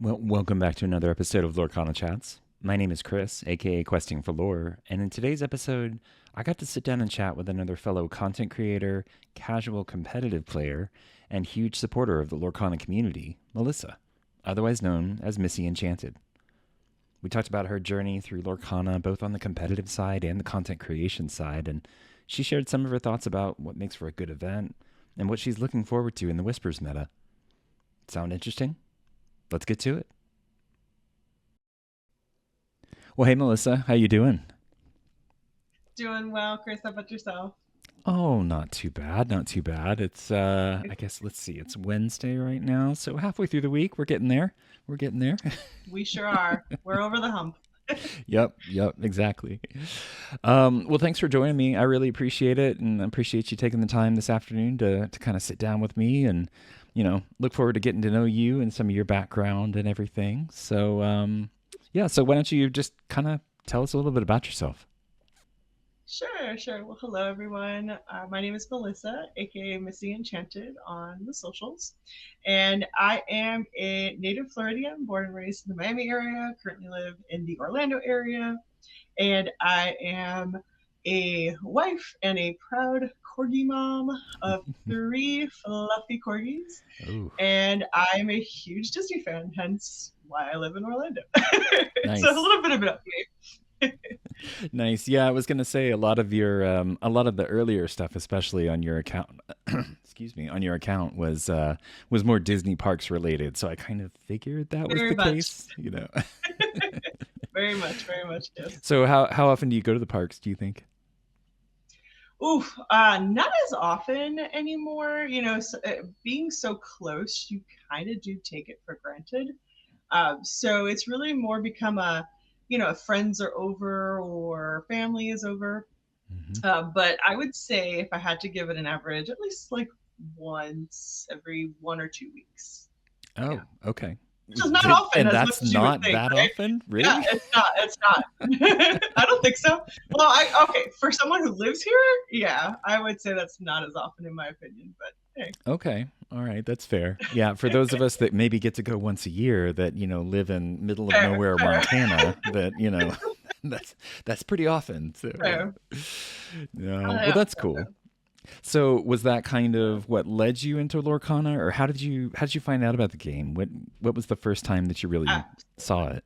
Well, welcome back to another episode of Lorcana Chats. My name is Chris, aka Questing for Lore, and in today's episode, I got to sit down and chat with another fellow content creator, casual competitive player, and huge supporter of the Lorcana community, Melissa, otherwise known as Missy Enchanted. We talked about her journey through Lorcana, both on the competitive side and the content creation side, and she shared some of her thoughts about what makes for a good event and what she's looking forward to in the Whispers meta. Sound interesting? Let's get to it. Well, hey Melissa, how you doing? Doing well, Chris. How about yourself? Oh, not too bad, not too bad. It's I guess let's see, it's Wednesday right now, so halfway through the week, we're getting there. We're getting there. We sure are. We're over the hump. Yep, exactly. Well, thanks for joining me. I really appreciate it, and I appreciate you taking the time this afternoon to kind of sit down with me, and look forward to getting to know you and some of your background and everything. So, yeah. So why don't you just kind of tell us a little bit about yourself? Sure, sure. Well, hello, everyone. My name is Melissa, aka Missy Enchanted on the socials. And I am a native Floridian, born and raised in the Miami area, currently live in the Orlando area. And I am a wife and a proud corgi mom of three fluffy corgis. Oh, And I'm a huge Disney fan, hence why I live in Orlando. So a nice. little bit about me. Nice. Yeah, I was gonna say a lot of the earlier stuff, especially on your account, excuse me, on your account was more Disney parks related. So I kind of figured that was Very the much, case. very much, yes. So how often do you go to the parks? Do you think? Oof, not as often anymore. Being so close, you kind of do take it for granted. So it's really more become if friends are over or family is over. Hmm. But I would say if I had to give it an average, at least like once every 1 or 2 weeks. Oh, Yeah, okay. which is not often And as much that's as you would not think, that right? often, Yeah, really? it's not. It's not. I don't think so. Well, I okay for someone who lives here. Yeah, I would say that's not as often in my opinion. But hey, Okay. All right, that's fair. Yeah, for those of us that maybe get to go once a year that, live in middle of fair, nowhere fair, Montana, that, that's that's pretty often. So, fair. no. Well, Yeah. that's cool. So, was that kind of what led you into Lorcana, or how did you find out about the game? What was the first time that you really saw it?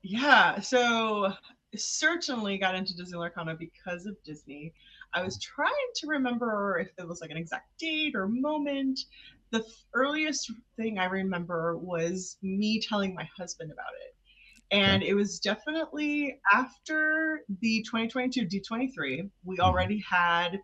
Yeah, so certainly got into Disney Lorcana because of Disney. I was trying to remember if there was like an exact date or moment. The earliest thing I remember was me telling my husband about it. Okay. And it was definitely after the 2022 D23. We Hmm. already had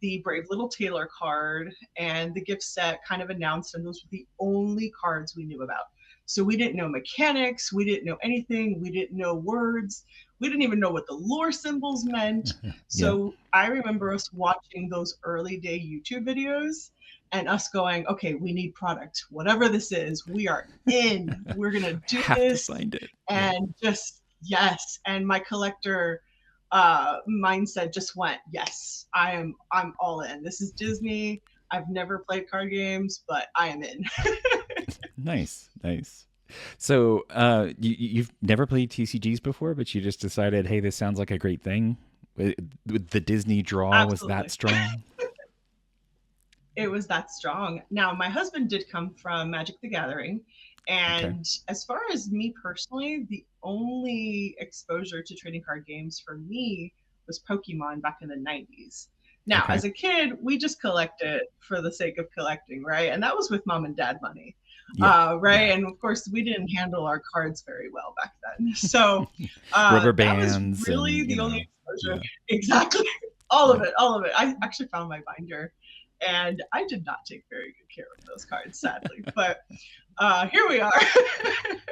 the Brave Little Taylor card and the gift set kind of announced, and those were the only cards we knew about. So we didn't know mechanics, we didn't know anything, we didn't know words, we didn't even know what the lore symbols meant. Yeah. So I remember us watching those early day YouTube videos and us going, okay, we need product. Whatever this is, we are in. We're going to do Have to this. find it. Yeah. And just, yes. And my collector mindset just went, yes, I'm all in. This is Disney. I've never played card games, but I am in. Nice. Nice. So, you've never played TCGs before, but you just decided, hey, this sounds like a great thing. The Disney draw was that Absolutely. strong. It was that strong. Now, my husband did come from Magic the Gathering. Okay. And as far as me personally, the only exposure to trading card games for me was Pokemon back in the 90s. Now, Okay. as a kid, we just collected for the sake of collecting, right? And that was with mom and dad money, Yeah. right? Yeah. And of course, we didn't handle our cards very well back then. So Rubber that was bands really and the only exposure. yeah. Exactly. All of Yeah. it, all of it. I actually found my binder and I did not take very good care of those cards, sadly. But here we are.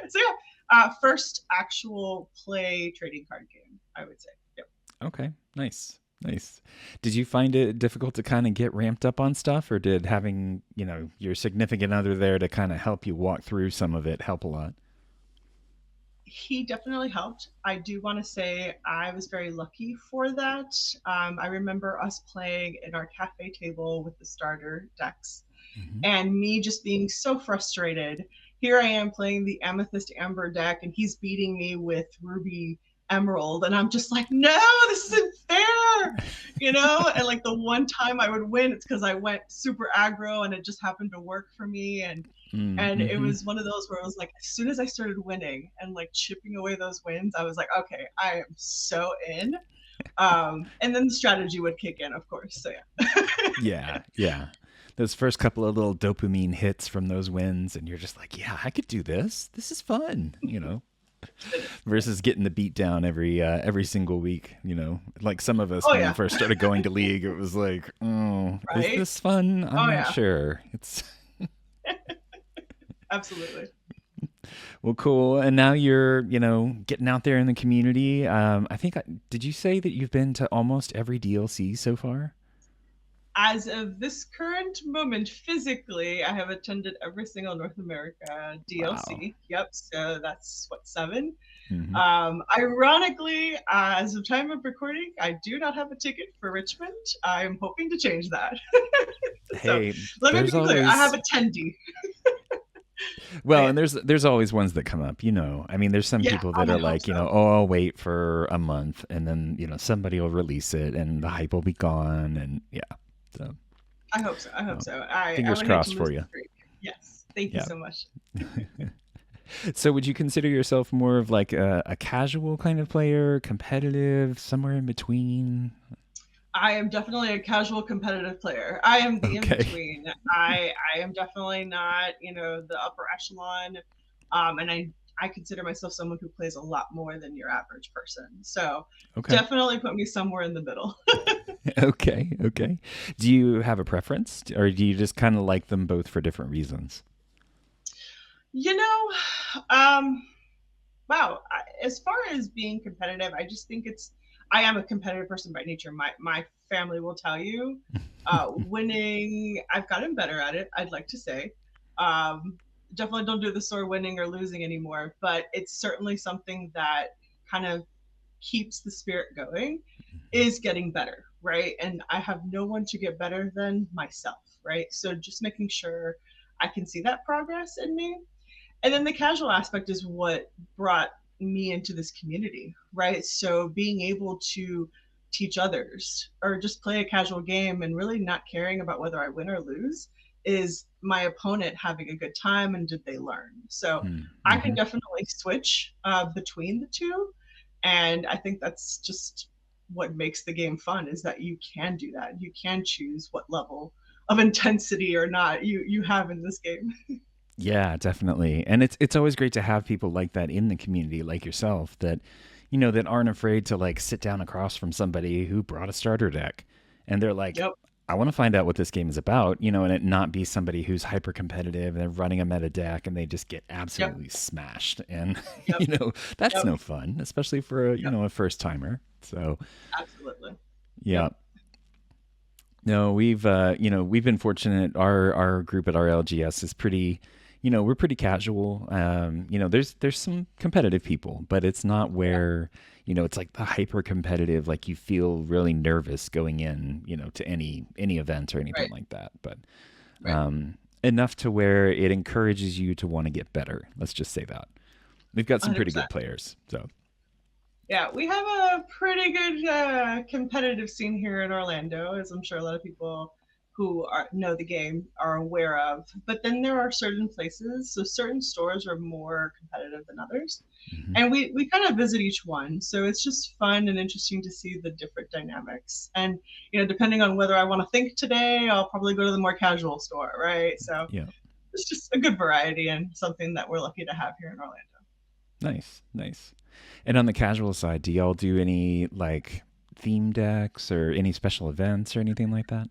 So yeah, first actual play trading card game, I would say. Yep. Okay. Nice. Nice. Did you find it difficult to kind of get ramped up on stuff, or did having, your significant other there to kind of help you walk through some of it help a lot? He definitely helped. I do want to say I was very lucky for that. I remember us playing in our cafe table with the starter decks Hmm. and me just being so frustrated here I am playing the Amethyst Amber deck, and he's beating me with Ruby Emerald, and I'm just like, no, this isn't fair, And like the one time I would win, it's because I went super aggro, and it just happened to work for me, and it Mm-hmm. was one of those where it was like, as soon as I started winning and like chipping away those wins, I was like, okay, I am so in. And then the strategy would kick in, of course. So yeah. Yeah, yeah. Those first couple of little dopamine hits from those wins, and you're just like, yeah, I could do this. This is fun, versus getting the beat down every single week. Like some of us Oh when we yeah, first started going to league, it was like, oh, is right. this fun? I'm Oh not yeah, sure. It's absolutely. well, cool. And now you're, getting out there in the community. I think, did you say that you've been to almost every DLC so far? As of this current moment, physically, I have attended every single North America Wow. DLC. Yep. So that's what, seven. Hmm. Ironically, as of time of recording, I do not have a ticket for Richmond. I'm hoping to change that. So Hey, let me there's be clear. I have always a tendy. But well, yeah, and there's always ones that come up. I mean, there's some yeah, people I that are hope like, so. oh, I'll wait for a month, and then somebody will release it, and the hype will be gone, and yeah. So, I hope so. I hope well, so. I fingers would hate to crossed lose for the you. streak. Yes. Thank you Yeah. so much. So, would you consider yourself more of like a casual kind of player, competitive, somewhere in between? I am definitely a casual competitive player. I am the in Okay. between. I am definitely not, the upper echelon. And I consider myself someone who plays a lot more than your average person. So Okay. definitely put me somewhere in the middle. Okay. Okay. Do you have a preference, or do you just kind of like them both for different reasons? you know, um, wow. As far as being competitive, I just think I am a competitive person by nature. My family will tell you, winning. I've gotten better at it. I'd like to say, um, definitely don't do the sore winning or losing anymore. But it's certainly something that kind of keeps the spirit going. Is getting better, right? And I have no one to get better than myself, right? So just making sure I can see that progress in me, and then the casual aspect is what brought me into this community, right? So being able to teach others or just play a casual game and really not caring about whether I win or lose is my opponent having a good time and did they learn? So I can Mm-hmm. definitely switch between the two. And I think that's just what makes the game fun is that you can do that. You can choose what level of intensity or not you have in this game. Yeah, definitely. And it's always great to have people like that in the community, like yourself, that that aren't afraid to like sit down across from somebody who brought a starter deck, and they're like, Yep. I want to find out what this game is about, and it not be somebody who's hyper competitive and they're running a meta deck and they just get Yep. absolutely smashed, and Yep. that's Yep. no fun, especially for a Yep. a first timer. So Absolutely. yeah. Yep. No, we've been fortunate. Our group at our LGS is pretty, we're pretty casual. There's some competitive people, but it's not Yeah. where it's like the hyper competitive, like you feel really nervous going in, to any event or anything Right. like that. But Right. enough to where it encourages you to want to get better. Let's just say that we've got some pretty 100%. good players. So Yeah, we have a pretty good competitive scene here in Orlando, as I'm sure a lot of people who know the game are aware of. But then there are certain places, so certain stores are more competitive than others. mhm. And we kind of visit each one. So it's just fun and interesting to see the different dynamics. And, depending on whether I want to think today, I'll probably go to the more casual store, right? So Yeah, it's just a good variety and something that we're lucky to have here in Orlando. nice, nice. And on the casual side, do y'all do any like theme decks or any special events or anything like that?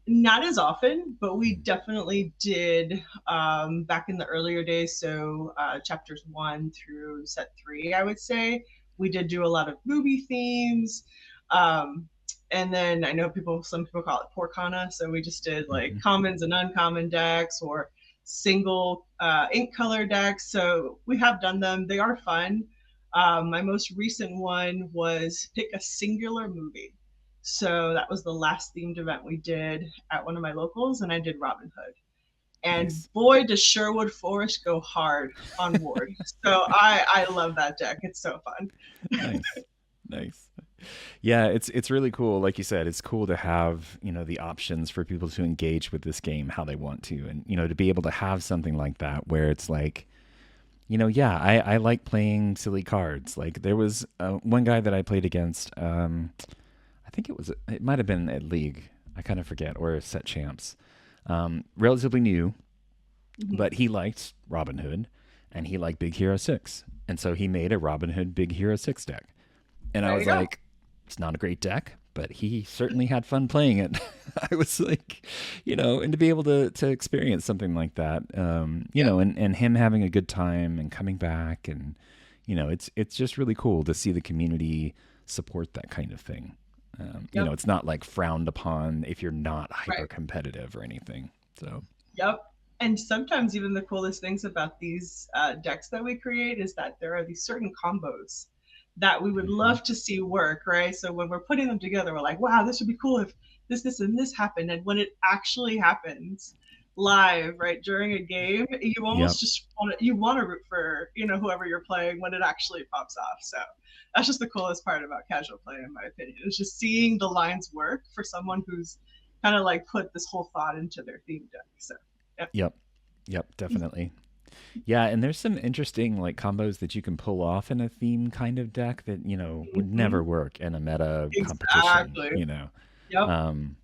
Not as often, but we Mm. definitely did back in the earlier days. So chapters 1 through set 3, I would say we did do a lot of movie themes. Um, and then I know some people call it Porcana. So we just did like Mm-hmm. commons and uncommon decks or single ink color decks. So we have done them. They are fun. My most recent one was pick a singular movie. So that was the last themed event we did at one of my locals, and I did Robin Hood. And Nice. boy, does Sherwood Forest go hard on Ward. So I love that deck. It's so fun. Nice. Nice. Yeah, it's really cool. Like you said, it's cool to have, the options for people to engage with this game how they want to. And, to be able to have something like that where it's like, yeah, I like playing silly cards. Like there was one guy that I played against. I think it might have been at League. I kind of forget, or Set Champs. Relatively new, Mhm. but he liked Robin Hood and he liked Big Hero 6. And so he made a Robin Hood Big Hero 6 deck. And I There was you go. like, it's not a great deck, but he certainly had fun playing it. I was like, and to be able to experience something like that, Yep. and him having a good time and coming back, and it's just really cool to see the community support that kind of thing. Yep. It's not like frowned upon if you're not hyper Right. competitive or anything. So, Yep. And sometimes even the coolest things about these decks that we create is that there are these certain combos that we would mhm. love to see work, right? So when we're putting them together, we're like, wow, this would be cool if this, and this happened. And when it actually happens live, right, during a game, you Yep. almost just want to root for, whoever you're playing when it actually pops off. So that's just the coolest part about casual play, in my opinion, is just seeing the lines work for someone who's kind of like put this whole thought into their theme deck. So yeah. Yep. Yep. Definitely. Yeah, and there's some interesting like combos that you can pull off in a theme kind of deck that would Hmm. never work in a meta competition. Exactly. Yep. Um,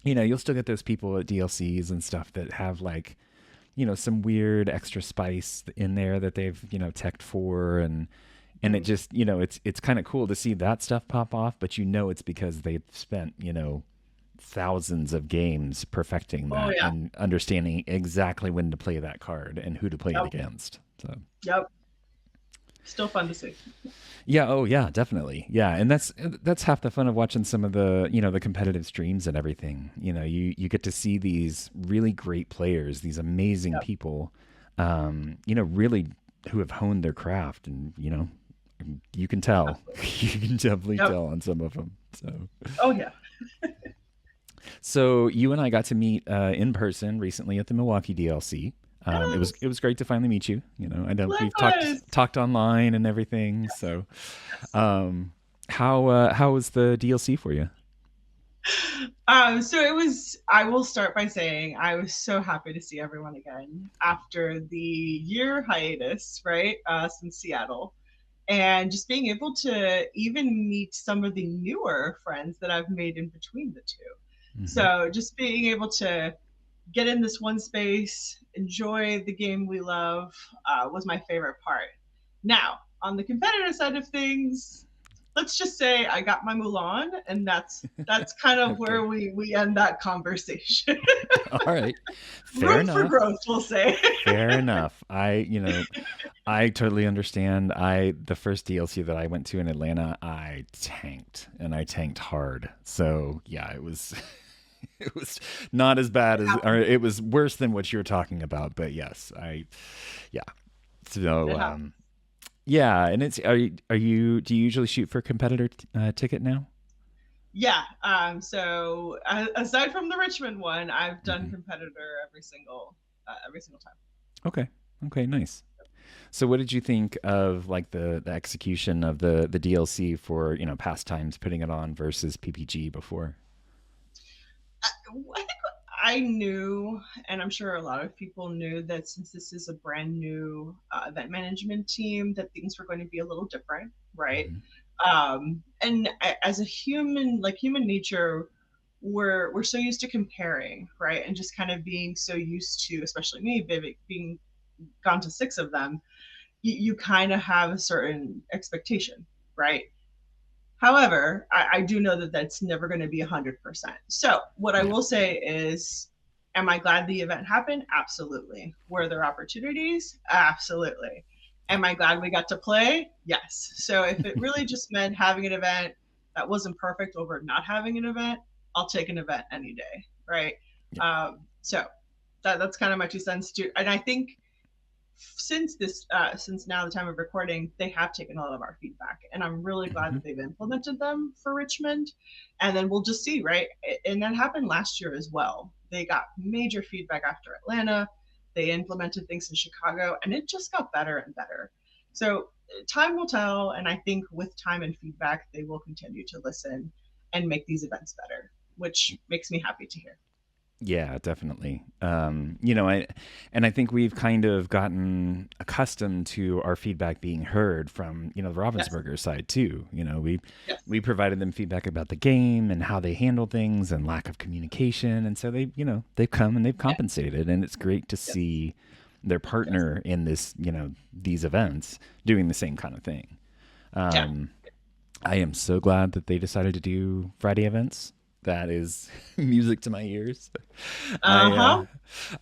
you'll still get those people at DLCs and stuff that have like some weird extra spice in there that they've teched for, and it Mm. just it's kind of cool to see that stuff pop off, but it's because they've spent thousands of games perfecting Oh that yeah. and understanding exactly when to play that card and who to play it Yep. against. So Yep. Still fun to see. yeah, oh yeah, definitely. Yeah, and that's half the fun of watching some of the, the competitive streams and everything. You get to see these really great players, these amazing Yep. people really who have honed their craft, and you can tell. Absolutely. You can definitely Yep. tell on some of them. Oh yeah. So you and I got to meet in person recently at the Milwaukee DLC. It Yes. was great to finally meet you. I know we've Likewise. talked online and everything. Yes. So Yes. um, how was the DLC for you? So it was, I will start by saying I was so happy to see everyone again after the year hiatus, right? Since Seattle. And just being able to even meet some of the newer friends that I've made in between the two. Hmm. So just being able to get in this one space, enjoy the game we love, was my favorite part. Now, on the competitive side of things, let's just say I got my Mulan, and that's kind of Okay. where we end that conversation. All right. Fair Room for enough. growth, we'll say. Fair enough. I totally understand. The first DLC that I went to in Atlanta, I tanked and I tanked hard. So yeah, it was it was not as bad It as, or happened. it was worse than what you were talking about. But yes, yeah. So It happened. yeah, and do you usually shoot for competitor ticket now? Yeah. So aside from the Richmond one, I've done Hmm. competitor every single time. Okay. Okay. Nice. So, what did you think of like the execution of the DLC for pastimes putting it on versus PPG before? I think I knew, and I'm sure a lot of people knew, that since this is a brand new event management team, that things were going to be a little different, right? Hmm. And as a human, like human nature, we're so used to comparing, right? And just kind of being so used to, especially me, Vivek, being gone to six of them, you kind of have a certain expectation, right? However, I do know that that's never going to be 100%. So, what I Yeah. will say is, am I glad the event happened? Absolutely. Were there opportunities? Absolutely. Yeah. Am I glad we got to play? Yes. So, if it really just meant having an event that wasn't perfect over not having an event, I'll take an event any day, right? Yeah. So, that's kind of my 2 cents too. And I think since now the time of recording, they have taken a lot of our feedback, and I'm really glad Hmm. that they've implemented them for Richmond. And then we'll just see, right? And that happened last year as well. they got major feedback after Atlanta. They implemented things in Chicago, and it just got better and better. So time will tell, and I think with time and feedback, they will continue to listen and make these events better, which makes me happy to hear. Yeah, definitely. I think we've kind of gotten accustomed to our feedback being heard from, the Yes, Ravensburger side too. We yes, provided them feedback about the game and how they handle things and lack of communication, and so they've come and they've yeah, compensated, and it's great to yes, see their yes, partner in this, these events doing the same kind of thing. yeah. Um, I am so glad that they decided to do Friday events. That is music to my ears. Uh I huh.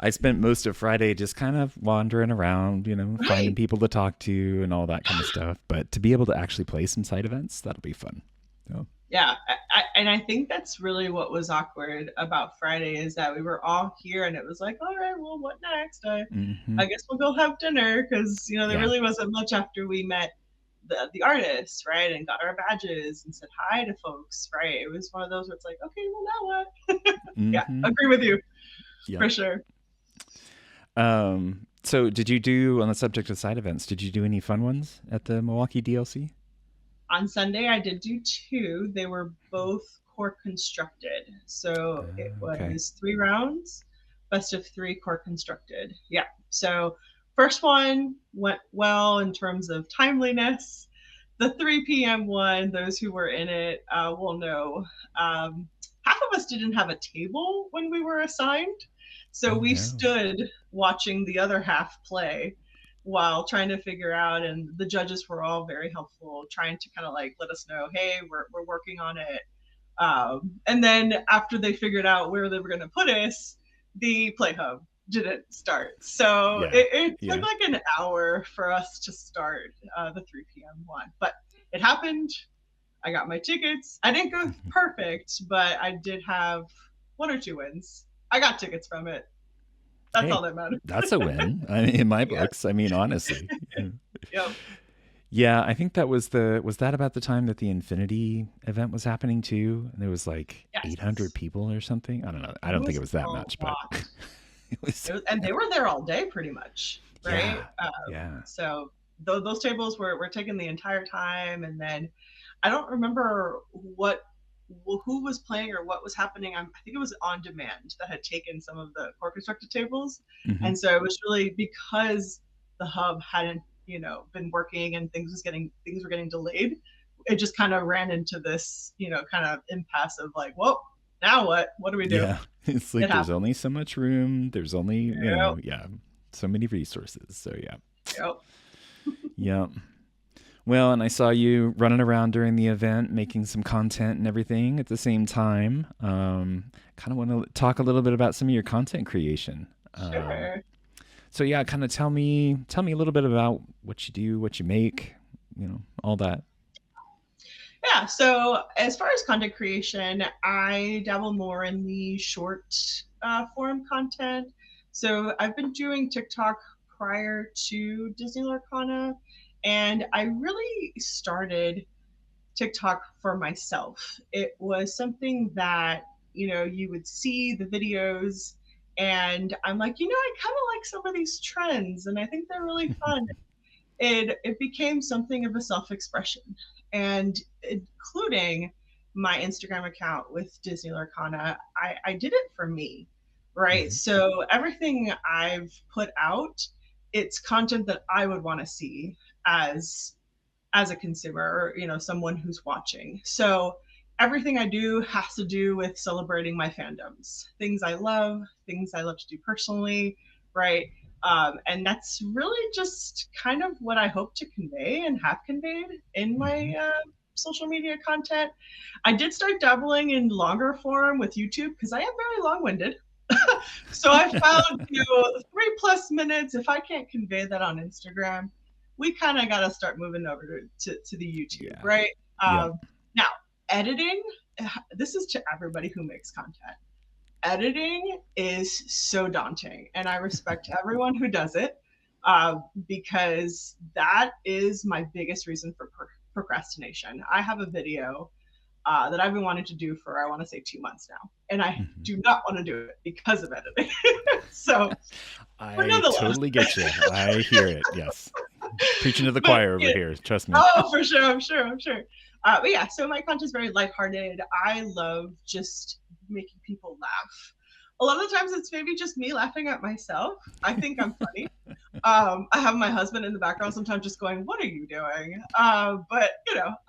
I spent most of Friday just kind of wandering around, finding Right. people to talk to and all that kind of stuff. But to be able to actually play some side events, that'll be fun. So, Yeah, and I think that's really what was awkward about Friday is that we were all here and it was like, all right, well, what next? hmm I guess we'll go have dinner because there yeah, really wasn't much after we met the artists, right, and got our badges and said hi to folks, right? It was one of those where it's like, okay, well now what? Yeah, hmm agree with you yep. for sure. So did you do on the subject of side events? Did you do any fun ones at the Milwaukee DLC? On Sunday, I did do two. They were both court constructed. So it Okay. was 3 rounds, best of three court constructed. Yeah. So first one went well in terms of timeliness. The 3 p.m. one, those who were in it will know. Um, Half of us didn't have a table when we were assigned. So Oh we no. stood watching the other half play while trying to figure out, and the judges were all very helpful trying to kind of like let us know, hey, we're working on it. And then after they figured out where they were going to put us, the play hub didn't start, so Yeah. it took Yeah. like an hour for us to start the 3 p.m. one, but it happened. I got my tickets. I didn't go perfect, but I did have one or two wins. I got tickets from it. That's Hey, all that matters. that's a win. I mean, in my Yes. books. I mean, honestly. Yep. Yeah, I think that was that about the time that the Infinity event was happening too? And there was like 800 Yes. people or something. I don't know. I It don't think was it was that a much, but lot. it was. And they were there all day pretty much, right? Yeah, yeah. So those tables were taken the entire time, and then I don't remember who was playing or what was happening. I think it was on demand that had taken some of the core constructed tables, hmm and so it was really because the hub hadn't been working and things were getting delayed. It just kind of ran into this kind of impasse of like, whoa, now what do we do? Yeah, it's It like there's happened. only so much room. There's only Yep, yeah, so many resources. So yeah, yep. yeah. Well, and I saw you running around during the event, making some content and everything at the same time. Kind of want to talk a little bit about some of your content creation. Sure. So yeah, kind of tell me a little bit about what you do, what you make, all that. Yeah. So as far as content creation, I dabble more in the short form content. So I've been doing TikTok prior to Disney Lorcana, and I really started TikTok for myself. It was something that, you would see the videos, and I'm like, I kind of like some of these trends, and I think they're really fun. It became something of a self-expression, and including my Instagram account with Disney Lorcana, I did it for me, right? hmm So everything I've put out, it's content that I would want to see as as a consumer, or someone who's watching. So everything I do has to do with celebrating my fandoms, things I love to do personally, right? And that's really just kind of what I hope to convey and have conveyed in my hmm social media content. I did start dabbling in longer form with YouTube because I am very long-winded. So I found, 3+ minutes. If I can't convey that on Instagram, we kind of got to start moving over to the YouTube, Yeah. right? Yep. Now, editing, this is to everybody who makes content. Editing is so daunting, and I respect everyone who does it because that is my biggest reason for procrastination. I have a video that I've been wanting to do for, I want to say, 2 months now. And I Mhm. do not want to do it because of editing. So, but I nonetheless, totally get you. I hear it. Yes. Preaching to the but choir over yeah, here. Trust me. oh, for sure, I'm sure. But yeah, so my content is very lighthearted. I love just making people laugh. A lot of the times it's maybe just me laughing at myself. I think I'm funny. I have my husband in the background sometimes just going, "What are you doing?" But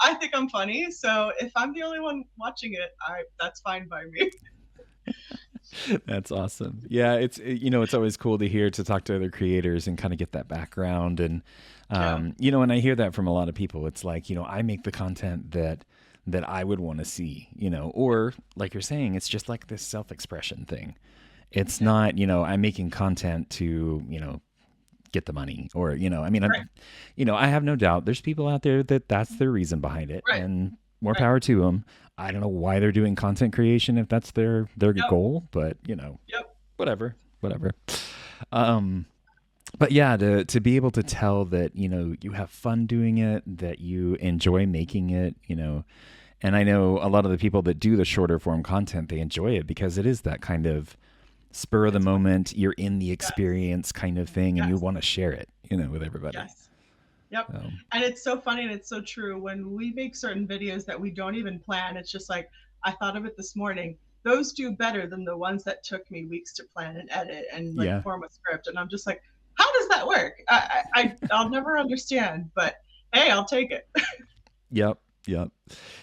I think I'm funny. So if I'm the only one watching it, I that's fine by me. That's awesome. Yeah, it's always cool to hear to talk to other creators and kind of get that background and Yeah, and I hear that from a lot of people. It's like, I make the content that I would want to see, or like you're saying, it's just like this self-expression thing. It's yeah, not, I'm making content to, get the money or, right, I have no doubt there's people out there that that's their reason behind it right, and more right. power to them. I don't know why they're doing content creation if that's their Yep, goal, but yep. whatever. Um, but yeah, to be able to tell that you have fun doing it, that you enjoy making it, and I know a lot of the people that do the shorter form content, they enjoy it because it is that kind of spur of the It's fun. moment, you're in the Yes, experience kind of thing, and you yes, want to share it, with everybody. yes. Yep. So, And it's so funny and it's so true. When we make certain videos that we don't even plan, it's just like, I thought of it this morning. Those do better than the ones that took me weeks to plan and edit and like yeah. form a script. And I'm just like, how does that work? I'll never understand, but hey, I'll take it. Yep. Yep.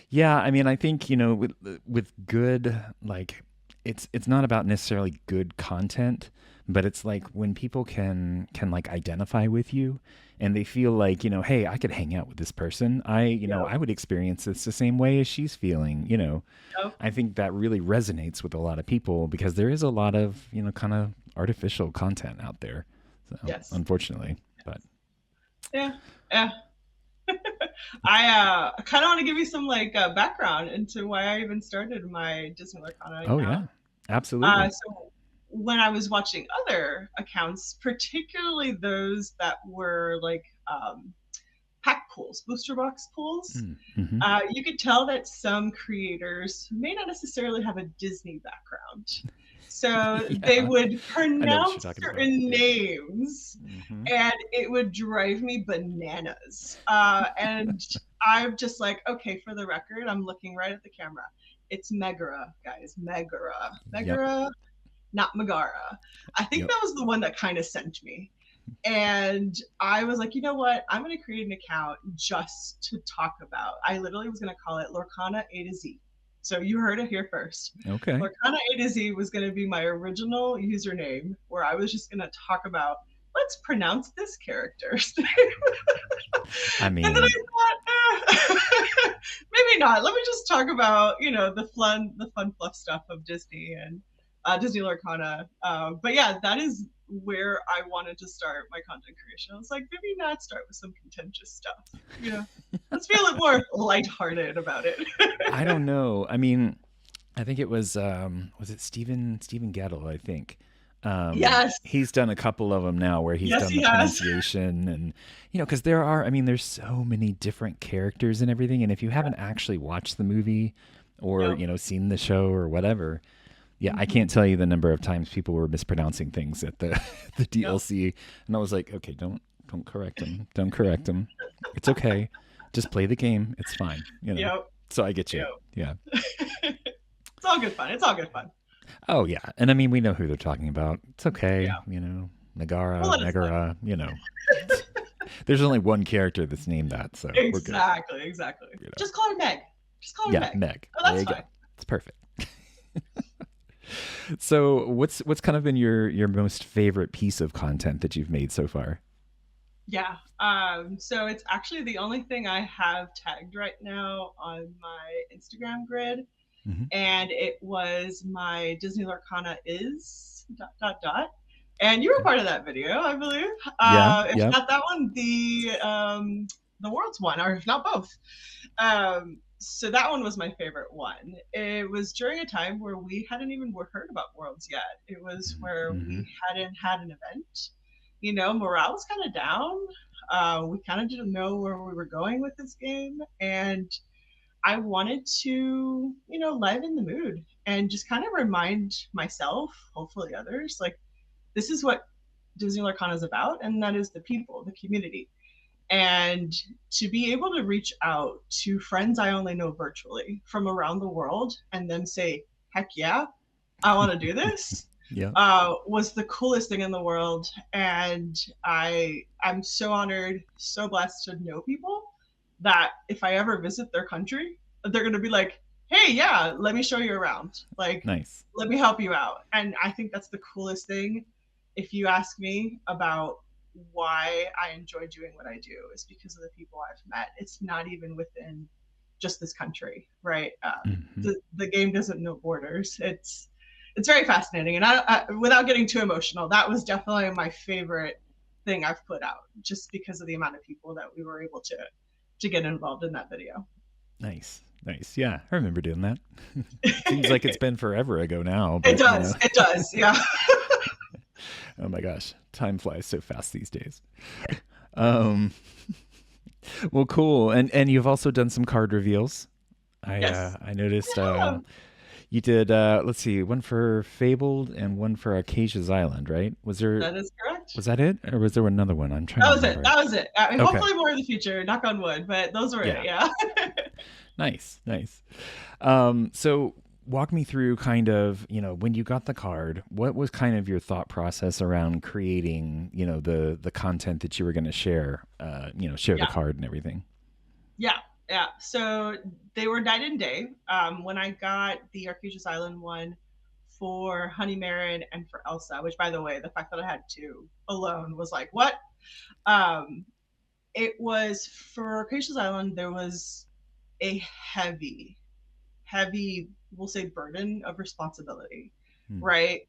Yeah, I mean, I think with good like it's not about necessarily good content, but it's like when people can like identify with you and they feel like hey, I could hang out with this person. I Yep. would experience this the same way as she's feeling. Yep. I think that really resonates with a lot of people because there is a lot of kind of artificial content out there. So Yes. unfortunately, but Yeah. Yeah. I kind of want to give you some like background into why I even started my Disney Lorcana oh account. yeah, absolutely. So when I was watching other accounts, particularly those that were like pack pools, booster box pools, Mm-hmm. you could tell that some creators may not necessarily have a Disney background. So they Yeah, would I know what you're pronounce talking about. certain Yep. names Mm-hmm. and it would drive me bananas. And I'm just like, okay, for the record, I'm looking right at the camera. It's Megara, guys. Megara. Yep. Megara, not Megara. I think Yep. that was the one that kind of sent me. And I was like, you know what? I'm going to create an account just to talk about. I literally was going to call it Lorcana A to Z. So you heard it here first. Okay. Lorcana A to Z was going to be my original username where I was just going to talk about, let's pronounce this character's name. I And then mean, I thought, maybe not. Let me just talk about, the fun fluff stuff of Disney and Disney Lorcana. But yeah, that is where I wanted to start my content creation. I was like, maybe not start with some contentious stuff. You know, let's feel it more lighthearted about it. I don't know. I mean, I think it was it Stephen Gettle, I think. Yes, He's done a couple of them now where he's yes, done he the has. pronunciation and cuz there's so many different characters and everything and if you haven't actually watched the movie or, Yep. seen the show or whatever, yeah, I Mm-hmm. can't tell you the number of times people were mispronouncing things at the the Yep. DLC and I was like, "Okay, don't correct him. Don't correct him. It's okay. Just play the game. It's fine." Yep. So I get you. Yep. Yeah. It's all good fun. It's all good fun. Oh yeah, and I mean we know who they're talking about. It's okay, Yeah. We'll Nagara, let it slide. Megara. There's only one character that's named that, so we're good. Exactly. Exactly. You know. Just call her Meg. Just call her Yeah, Meg. Meg. Oh, There that's you fine. go. It's perfect. So what's kind of been your most favorite piece of content that you've made so far? Yeah. So it's actually the only thing I have tagged right now on my Instagram grid. Hmm. And it was my Disney Lorcana is dot dot dot. And you were Okay. part of that video, I believe. Yeah. If Yep. not that one, the world's one, or if not both. So that one was my favorite one. It was during a time where we hadn't even heard about Worlds yet. It was where Mm-hmm. we hadn't had an event. Morale was kind of down. We kind of didn't know where we were going with this game, and I wanted to, liven the mood and just kind of remind myself, hopefully others, like this is what Disney Lorcana is about, and that is the people, the community. And to be able to reach out to friends I only know virtually from around the world and then say, heck yeah, I want to do this, Yeah. was the coolest thing in the world. And I'm so honored, so blessed to know people that if I ever visit their country, they're going to be like, hey, yeah, let me show you around. Like, Nice. let me help you out. And I think that's the coolest thing. If you ask me about why I enjoy doing what I do, is because of the people I've met. It's not even within just this country, right? Hmm. The game doesn't know borders. It's very fascinating, and without getting too emotional, that was definitely my favorite thing I've put out, just because of the amount of people that we were able to get involved in that video. Nice. Nice. Yeah, I remember doing that. Seems like it's been forever ago now, It but does. It does. Yeah. oh my gosh, time flies so fast these days. Um, well, cool. And you've also done some card reveals. Yes. I noticed Yeah, you did let's see, one for Fabled and one for Acacia's Island, right? that is correct. Was that it, or was there another one? I'm trying That to was it. remember. That was it. I mean, Okay. hopefully more in the future. Knock on wood. But those were it. Yeah. Yeah. Nice. Nice. So walk me through kind of, when you got the card, what was kind of your thought process around creating, the content that you were going to share, share the Yeah. card and everything. Yeah. Yeah. So they were night and day. When I got the Arcasia's Island one for Honey Marin and for Elsa, which, by the way, the fact that I had two alone was like, what? Um, it was for Arcasia's Island, there was a heavy, we'll say, burden of responsibility, Hmm. right?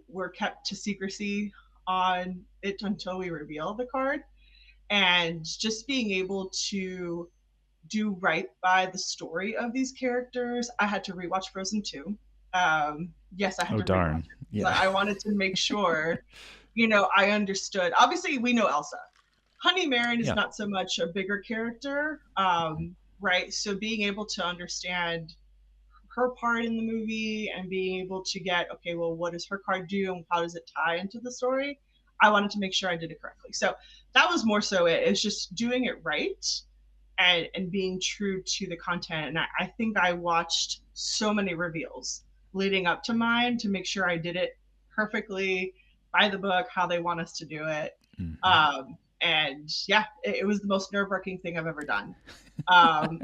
We're kept to secrecy on it until we reveal the card. And just being able to do right by the story of these characters, I had to rewatch Frozen 2. Yes, I had Oh, to rewatch darn. it because Yeah. I wanted to make sure, I understood. Obviously, we know Elsa. Honey Marin is Yeah. not so much a bigger character, right? So being able to understand her part in the movie and being able to get, okay, well, what does her card do and how does it tie into the story? I wanted to make sure I did it correctly. So that was more so it. It's just doing it right and being true to the content. And I think I watched so many reveals leading up to mine to make sure I did it perfectly by the book, how they want us to do it. Hmm. And yeah, it was the most nerve wracking thing I've ever done.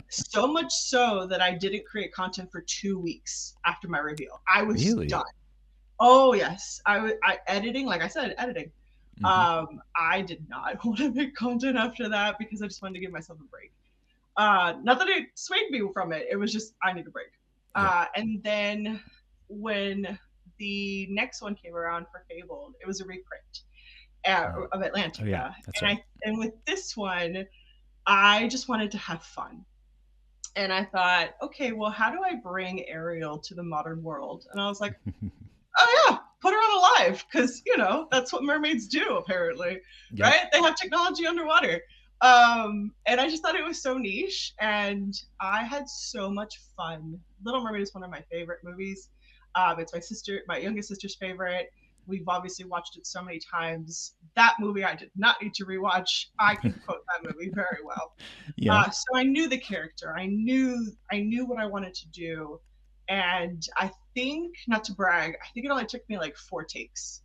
So much so that I didn't create content for 2 weeks after my reveal. I was Really? done. Oh yes, I editing, like I said, editing. Hmm. I did not want to make content after that because I just wanted to give myself a break. Not that it swayed me from it. It was just I need a break. Yeah. And then when the next one came around for Fabled, it was a reprint of Oh, yeah. Atlantica, That's and right. and with this one, I just wanted to have fun. And I thought, okay, well, how do I bring Ariel to the modern world? And I was like, oh yeah, put her on alive because that's what mermaids do apparently, Yep. right? They have technology underwater. And I just thought it was so niche, and I had so much fun. Little Mermaid is one of my favorite movies. It's my youngest sister's favorite. We've obviously watched it so many times. That movie I did not need to rewatch. I can quote that movie very well. Yeah. So I knew the character. I knew what I wanted to do, and I think, not to brag, I think it only took me like 4 takes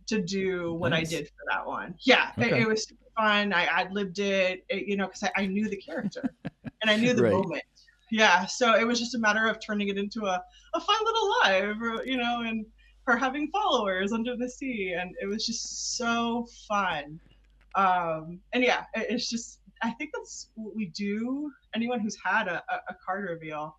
to do what I Nice. did for that one. Yeah, it, Okay. it was super fun. I ad libbed it, because I knew the character and I knew the Right. moment. Yeah, so it was just a matter of turning it into a fun little live, and her having followers under the sea, and it was just so fun. And yeah, it's just, I think that's what we do. Anyone who's had a card reveal,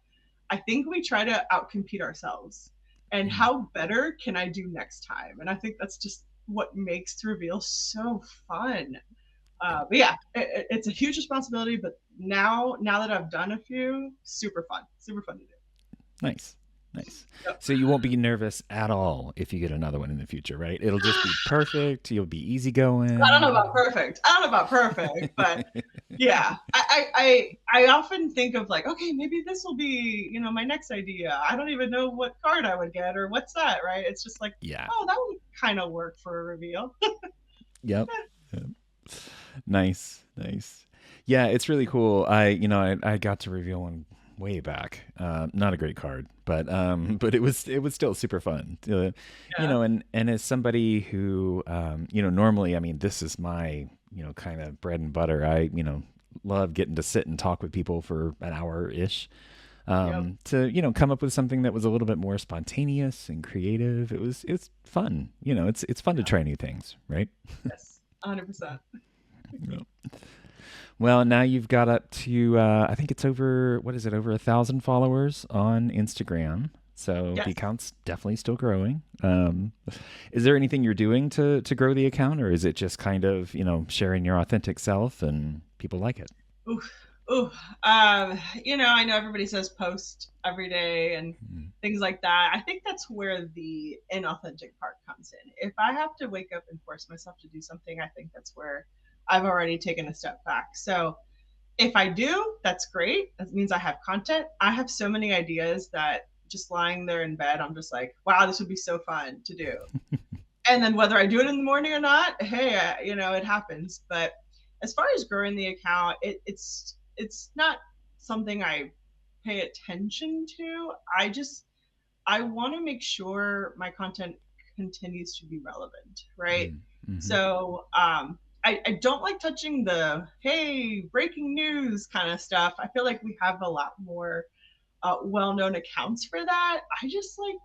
I think we try to outcompete ourselves. And Mm. how better can I do next time? And I think that's just what makes the reveal so fun. Yeah. But yeah, it's a huge responsibility. But now that I've done a few, super fun to do. Nice. Nice. Yep. So you won't be nervous at all if you get another one in the future, right? It'll just be perfect. You'll be I don't know easygoing. about perfect. I don't know about perfect, but yeah, I often think of like, okay, maybe this will be, my next idea. I don't even know what card I would get or what's that, right? It's just like, Yeah. oh, that would kind of work for a reveal. Yep. Yep. Nice. Nice. Yeah, it's really cool. I got to reveal one way back. Not a great card, but it was still super fun. Yeah. And as somebody who, normally, I mean, this is my, kind of bread and butter. I, love getting to sit and talk with people for an hour ish. Yep. To come up with something that was a little bit more spontaneous and creative. It's fun. It's fun to Yeah. try new things, right? Yes. 100%. Yeah. Well, now you've got up to I think it's over what is it over 1,000 followers on Instagram. So the Yes. account's definitely still growing. Is there anything you're doing to grow the account, or is it just kind of sharing your authentic self and people like it? Ooh. Ooh. I know everybody says post every day and Mm. things like that. I think that's where the inauthentic part comes in. If I have to wake up and force myself to do something, I think that's where I've already taken a step back. So if I do, that's great. That means I have content. I have so many ideas that just lying there in bed, I'm just like, wow, this would be so fun to do. And then whether I do it in the morning or not, hey, it happens. But as far as growing the account, it's not something I pay attention to. I want to make sure my content continues to be relevant, right? Mm. Hmm. So I don't like touching the hey breaking news kind of stuff. I feel like we have a lot more well-known accounts for that. I just like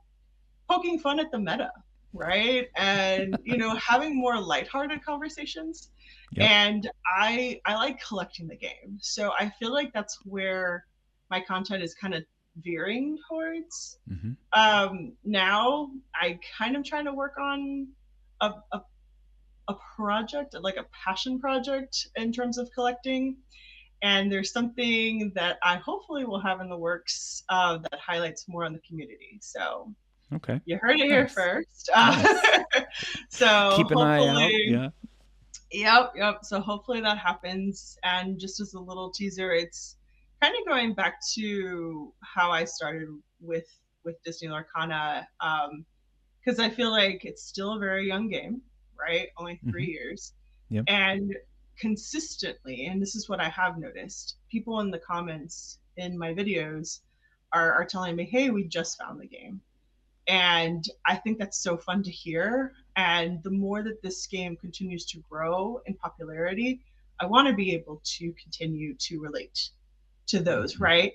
poking fun at the meta, right? And having more lighthearted conversations. Yep. And I like collecting the game, so I feel like that's where my content is kind of veering towards. Hmm. Now I kind of trying to work on a, a, a project, like a passion project in terms of collecting. And there's something that I hopefully will have in the works that highlights more on the community. So Okay. you heard it here Nice. first. Nice. So Keep an eye out. hopefully, Yeah. yep. So hopefully that happens. And just as a little teaser, it's kind of going back to how I started with Disney Lorcana, because I feel like it's still a very young game, right? Only three Hmm. years, Yep. and consistently, and this is what I have noticed, people in the comments in my videos are telling me, "Hey, we just found the game." And I think that's so fun to hear. And the more that this game continues to grow in popularity, I want to be able to continue to relate to those, Hmm. right?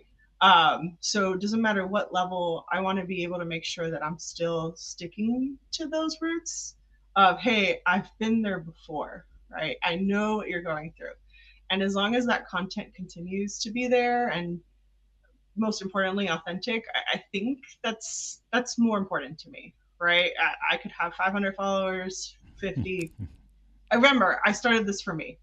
So it doesn't matter what level, I want to be able to make sure that I'm still sticking to those roots of, hey, I've been there before, right? I know what you're going through. And as long as that content continues to be there and most importantly authentic, I think that's more important to me, right? I could have 500 followers, 50. I remember I started this for me.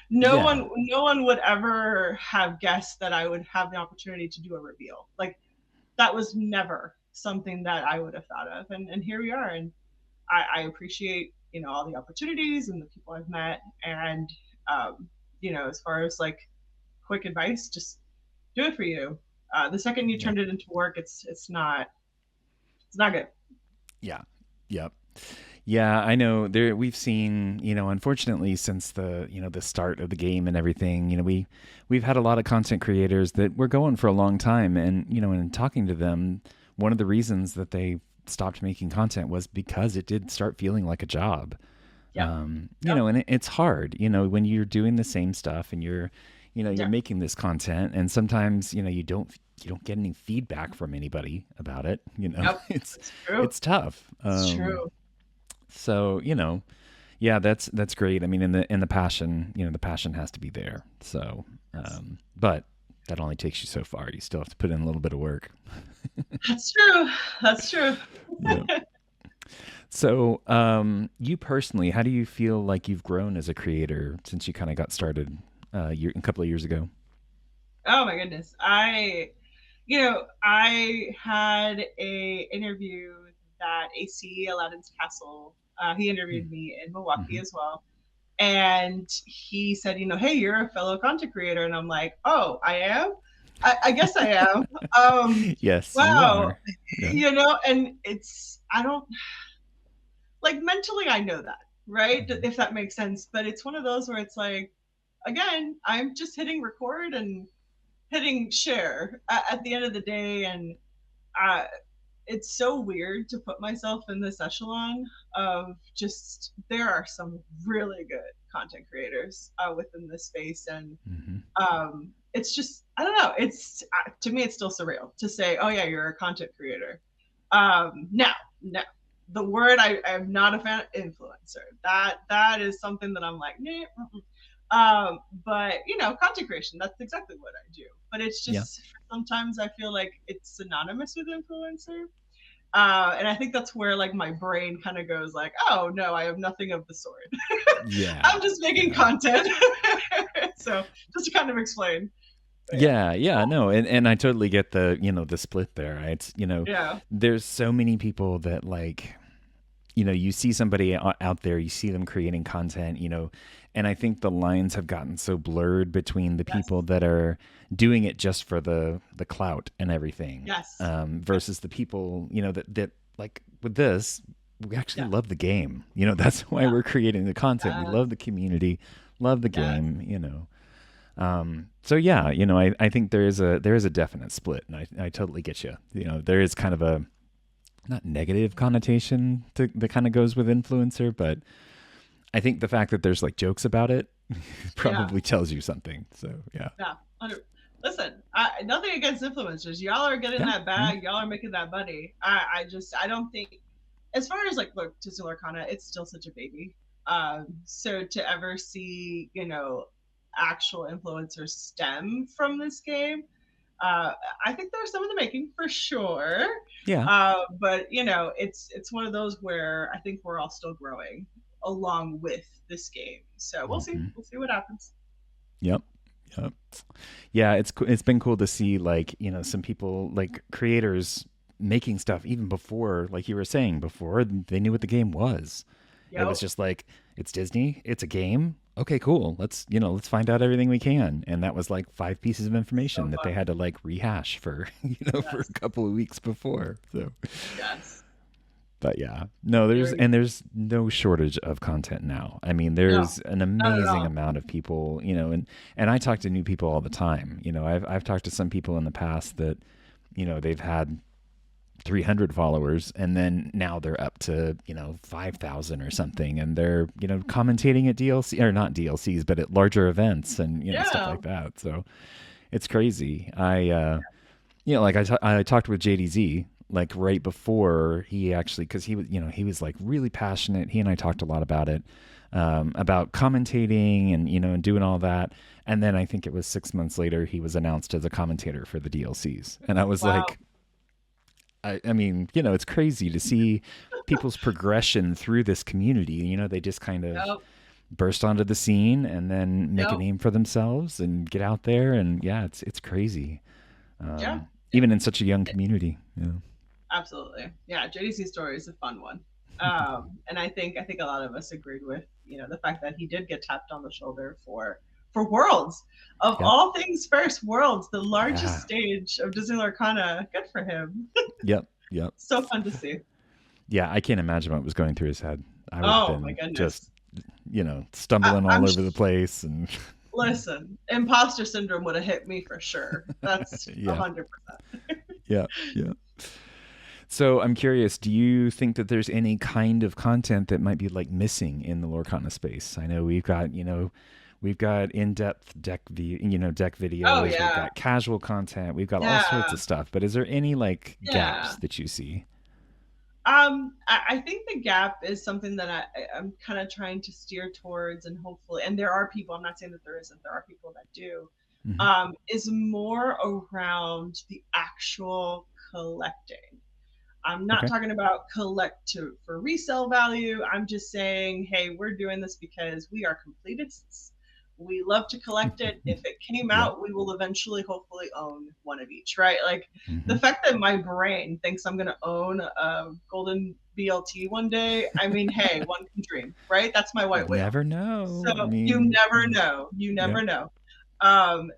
no Yeah. one no one would ever have guessed that I would have the opportunity to do a reveal. Like that was never something that I would have thought of. And here we are. And I appreciate, all the opportunities and the people I've met. And as far as like quick advice, just do it for you. The second you Yep. turned it into work, it's not good. Yeah. Yep. Yeah, I know there we've seen, unfortunately since the start of the game and everything, we've had a lot of content creators that were going for a long time and, in talking to them, one of the reasons that they stopped making content was because it did start feeling like a job. Yep. Yep. And it's hard, when you're doing the same stuff and you're Yeah. making this content and sometimes, you don't get any feedback from anybody about it, Yep. it's It's true. it's tough. It's true. So, yeah, that's great. I mean, in the passion, the passion has to be there. So, Yes. but that only takes you so far. You still have to put in a little bit of work. That's true. That's true. Yeah. So, you personally, how do you feel like you've grown as a creator since you kind of got started a couple of years ago? Oh my goodness. I had a interview that AC Aladdin's Castle. He interviewed me in Milwaukee Mm-hmm. as well, and he said, hey, you're a fellow content creator, and I'm like, oh, I am. I guess I am. Um, Yes, you wow, are. Yeah. and I don't like mentally, I know that, right? Mhm. If that makes sense, but it's one of those where it's like, again, I'm just hitting record and hitting share at the end of the day, and uh, it's so weird to put myself in this echelon of just there are some really good content creators within this space, and Mhm. it's just I don't know. It's to me, it's still surreal to say, oh yeah, you're a content creator. Now, no, the word I'm not a fan of influencer. That is something that I'm like, nah, but content creation, that's exactly what I do. But it's Yeah. just sometimes I feel like it's synonymous with influencer. And I think that's where like my brain kind of goes like, oh no, I have nothing of the sort. Yeah. I'm just making Yeah. content. So just to kind of explain. But yeah. Yeah, yeah, no, and I totally get the, the split there. Right? It's, Yeah. there's so many people that like, you see somebody out there, you see them creating content, and I think the lines have gotten so blurred between the people Yes. that are doing it just for the clout and everything, Yes. versus the people, that like with this, we actually Yeah. love the game. That's why Yeah. we're creating the content. We love Yes. the community, love the Yes. game. So yeah, I think there is a definite split, and I totally get you. There is kind of a not negative connotation that kind of goes with influencer, but I think the fact that there's like jokes about it Yeah. probably tells you something. So yeah, Yeah. Listen, nothing against influencers. Y'all are getting yeah, that yeah, bag. Y'all are making that money. I don't think, as far as like, look, to Lorcana, it's still such a baby. So to ever see, actual influencers stem from this game, uh, I think there's some in the making for sure. yeah. But it's one of those where I think we're all still growing along with this game. So we'll see. Hmm. We'll see what happens. Yep, yep. Yeah, it's been cool to see like some people like creators making stuff even before, like you were saying before, they knew what the game was. It was Yep. just like, it's Disney, it's a game. Okay, cool. Let's find out everything we can. And that was like 5 pieces of So information that they fun. had to like rehash for, for a Yes. couple of weeks before. So, Yes. but yeah, no, Very. there's no shortage of content now. I mean, No, there's an not at amazing all. amount of people, and I talk to new people all the time. I've talked to some people in the past that, they've had 300 followers, and then now they're up to 5,000 or something, and they're commentating at DLC, or not DLCs, but at larger events, and stuff Yeah. like that. So it's crazy. Like I talked with JDZ like right before he actually, because he was like really passionate. He and I talked a lot about it, about commentating and and doing all that. And then I think it was 6 months later he was announced as a commentator for the DLCs, and I was Wow. like, I mean, it's crazy to see people's progression through this community. They just kind of Yep. burst onto the scene and then make a Yep. name for themselves and get out there. And yeah, it's crazy. Yeah. Even in such a young community. Yeah. Absolutely. Yeah. JDC story is a fun one. And I think a lot of us agreed with the fact that he did get tapped on the shoulder for Worlds, of Yep. all things. First, Worlds, the largest Yeah. stage of Disney Lorcana. Good for him. Yep. Yep. So fun to see. Yeah. I can't imagine what was going through his head. I would have Oh my been just, goodness. stumbling all I'm over the place. And listen. Imposter syndrome would have hit me for sure. That's a yeah. 100%. Yeah. Yeah. So I'm curious, do you think that there's any kind of content that might be like missing in the Lorcana space? I know we've got in-depth deck Oh videos, we've yeah. got casual content, we've got all sorts Yeah. of stuff, but is there any like Yeah. gaps that you see? I think the gap is something that I'm kind of trying to steer towards, and hopefully, and there are people, I'm not saying that there isn't, there are people that do, Hmm. is more around the actual collecting. I'm not Okay. talking about for resale value. I'm just saying, hey, we're doing this because we are completists. We love to collect it. If it came Yep. out, we will eventually, hopefully, own one of each, right? Like Mm-hmm. the fact that my brain thinks I'm going to own a golden BLT one day, I mean, hey, one can dream, right? That's my white whale. Never So know. I you mean, never know. You yeah. never know.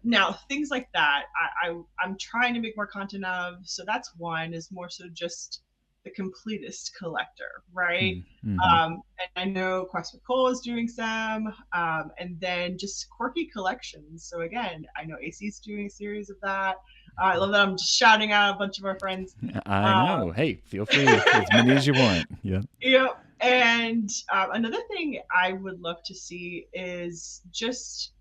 Now, things like that, I'm trying to make more content of. So that's one, is more so just the completist collector, right? Mm-hmm. And I know Quest with Cole is doing some, and then just quirky collections. So again, I know AC's doing a series of that. I love that I'm just shouting out a bunch of our friends. I Uh, know. Hey, feel free as many as you want. Yeah. you know, and another thing I would love to see is just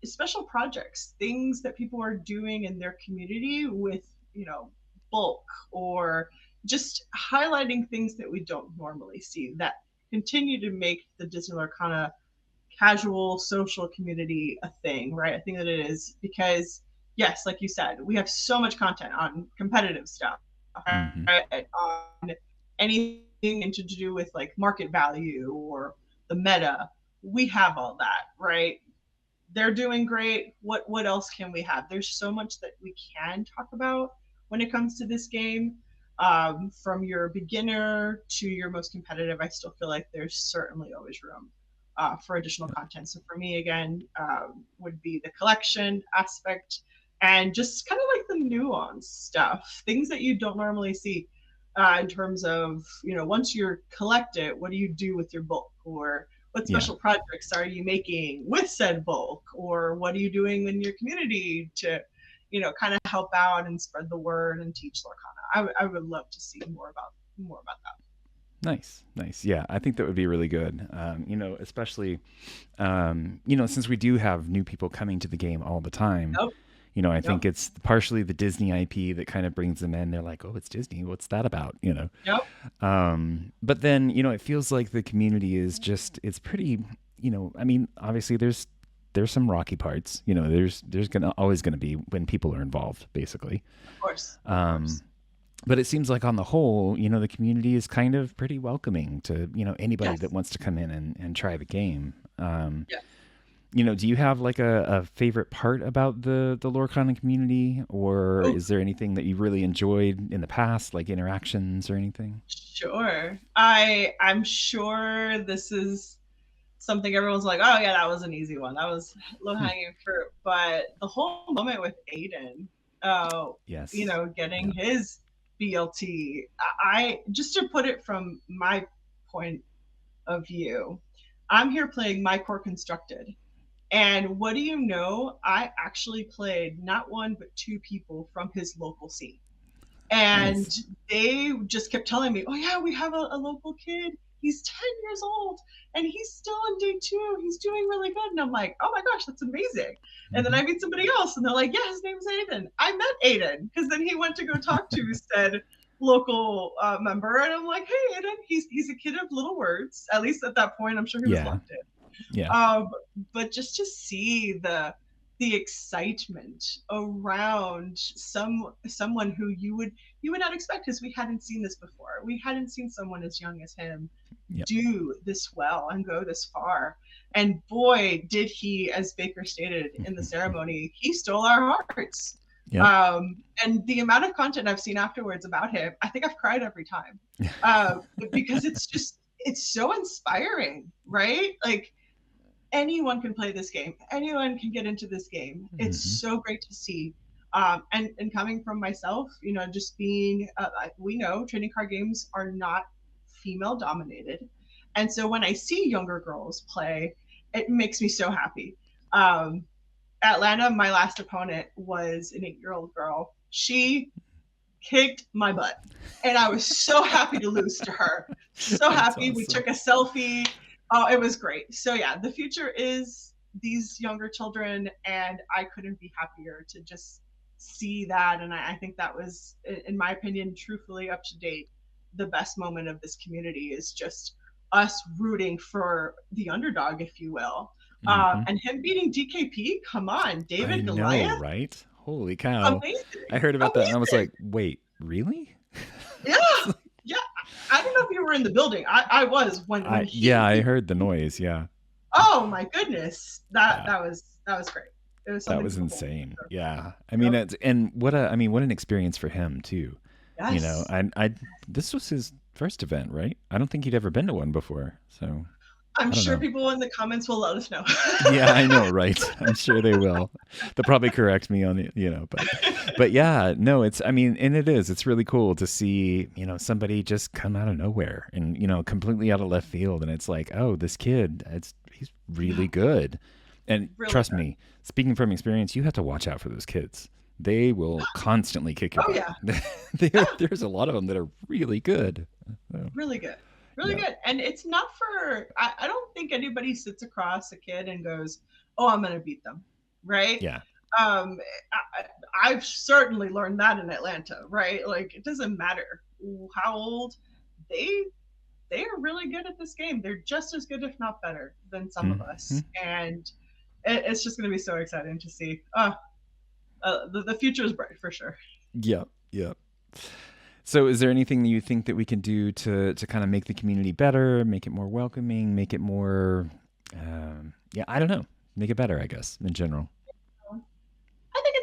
special projects, things that people are doing in their community with, bulk, or just highlighting things that we don't normally see that continue to make the Disney Lorcana casual social community a thing, right? I think that it is because, yes, like you said, we have so much content on competitive stuff, Mm-hmm. right? On anything to do with like market value or the meta. We have all that, right? They're doing great. What else can we have? There's so much that we can talk about when it comes to this game. From your beginner to your most competitive, I still feel like there's certainly always room for additional Yep. content. So for me, again, would be the collection aspect and just kind of like the nuance stuff, things that you don't normally see in terms of, once you collect it, what do you do with your bulk, or what Yeah. special projects are you making with said bulk, or what are you doing in your community to, kind of help out and spread the word and teach Lorcana. I would love to see more about that. Nice, nice. Yeah, I think that would be really good. Especially, since we do have new people coming to the game all the time. Yep. I Yep. think it's partially the Disney IP that kind of brings them in. They're like, "Oh, it's Disney. What's that about?" Yep. But then, it feels like the community is just it's pretty, I mean, obviously there's some rocky parts. There's always gonna be when people are involved, basically. Of course. Of Um, course. but it seems like on the whole, the community is kind of pretty welcoming to, anybody that Yes. wants to come in and try the game. Yes. Do you have like a favorite part about the Lorcana community, or Oh, is there anything that you really enjoyed in the past, like interactions or anything? sure. I'm sure this is something everyone's like, oh yeah, that was an easy one. That was low Hmm. hanging fruit. But the whole moment with Aiden, uh, Yes. getting Yeah. his BLT, I just to put it from my point of view, I'm here playing my core constructed. And what do you know? I actually played not one, but two people from his local scene. And Nice. they just kept telling me, oh yeah, we have a local kid, he's 10 years old and he's still on day 2, he's doing really good. And I'm like, oh my gosh, that's amazing. And then Hmm. I meet somebody else and they're like, yeah, his name's Aiden. I met Aiden because then he went to go talk to said local member, and I'm like, hey Aiden, he's a kid of little words, at least at that point. I'm sure he was Yeah. locked in. Yeah. But just to see the excitement around someone who you would not expect, because we hadn't seen this before. We hadn't seen someone as young as him Yeah. do this well and go this far. And boy, did he, as Baker stated in the ceremony, he stole our hearts. Yep. And the amount of content I've seen afterwards about him, I think I've cried every time, because it's so inspiring, right? Like anyone can play this game. Anyone can get into this game. It's Hmm. so great to see. And coming from myself, just being, we know trading card games are not female dominated. And so when I see younger girls play, it makes me so happy. Um, Atlanta, my last opponent was an 8-year-old girl. She kicked my butt. And I was so happy to lose to her. So That's happy. We awesome. took a selfie. Oh, it was great. So yeah, the future is these younger children, and I couldn't be happier to just see that. And I think that was, in my opinion, truthfully up to date, the best moment of this community is just us rooting for the underdog, if you will. Hmm. And him beating DKP, come on, I David know, Goliath, right? Holy cow! I amazing, heard about that and I was amazing. like, wait, really? Yeah, yeah. I don't know if you were in the building. I was when I he yeah, I beat. heard the noise. Yeah. Oh my goodness, Yeah. that was great. It was That something was to behold. insane. So, Yeah. I mean, yep. it's, and what an experience for him too. You know, Yes. this was his first event, right? I don't think he'd ever been to one before. So I'm I don't sure know. people in the comments will let us know. Yeah, I know, right? I'm sure they will. They'll probably correct me on it, but yeah, no, it's, I mean, and it is. It's really cool to see, somebody just come out of nowhere and, completely out of left field and it's like, "Oh, this kid, he's Yeah, really good." And really trust good. me, speaking from experience, you have to watch out for those kids. They will constantly kick your Oh butt. yeah, yeah, There's a lot of them that are really good. So, really good. Really yeah. good. And it's not for, I don't think anybody sits across a kid and goes, oh, I'm going to beat them. Right. Yeah. Um, I've certainly learned that in Atlanta, right? Like it doesn't matter how old they they are really good at this game. They're just as good, if not better, than some of Mhm. us. And it's just going to be so exciting to see. The future is bright for sure. Yep. Yep. So, is there anything that you think that we can do to kind of make the community better, make it more welcoming, make it more, yeah, I don't know, make it better, I guess, in general. I think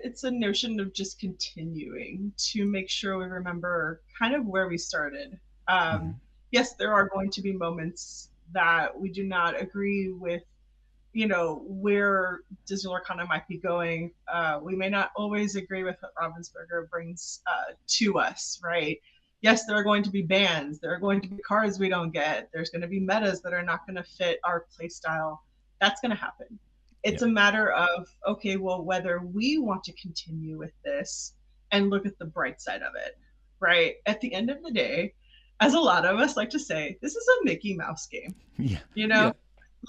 it's a notion of just continuing to make sure we remember kind of where we started. Um, Hmm. yes, there are going to be moments that we do not agree with, where Disney Lorcana might be going. We may not always agree with what Ravensburger brings to us, right? Yes, there are going to be bans. There are going to be cards we don't get. There's going to be metas that are not going to fit our playstyle. That's going to happen. Yeah. It's a matter of, okay, well, whether we want to continue with this and look at the bright side of it, right? At the end of the day, as a lot of us like to say, this is a Mickey Mouse game, Yeah. you Yeah. know?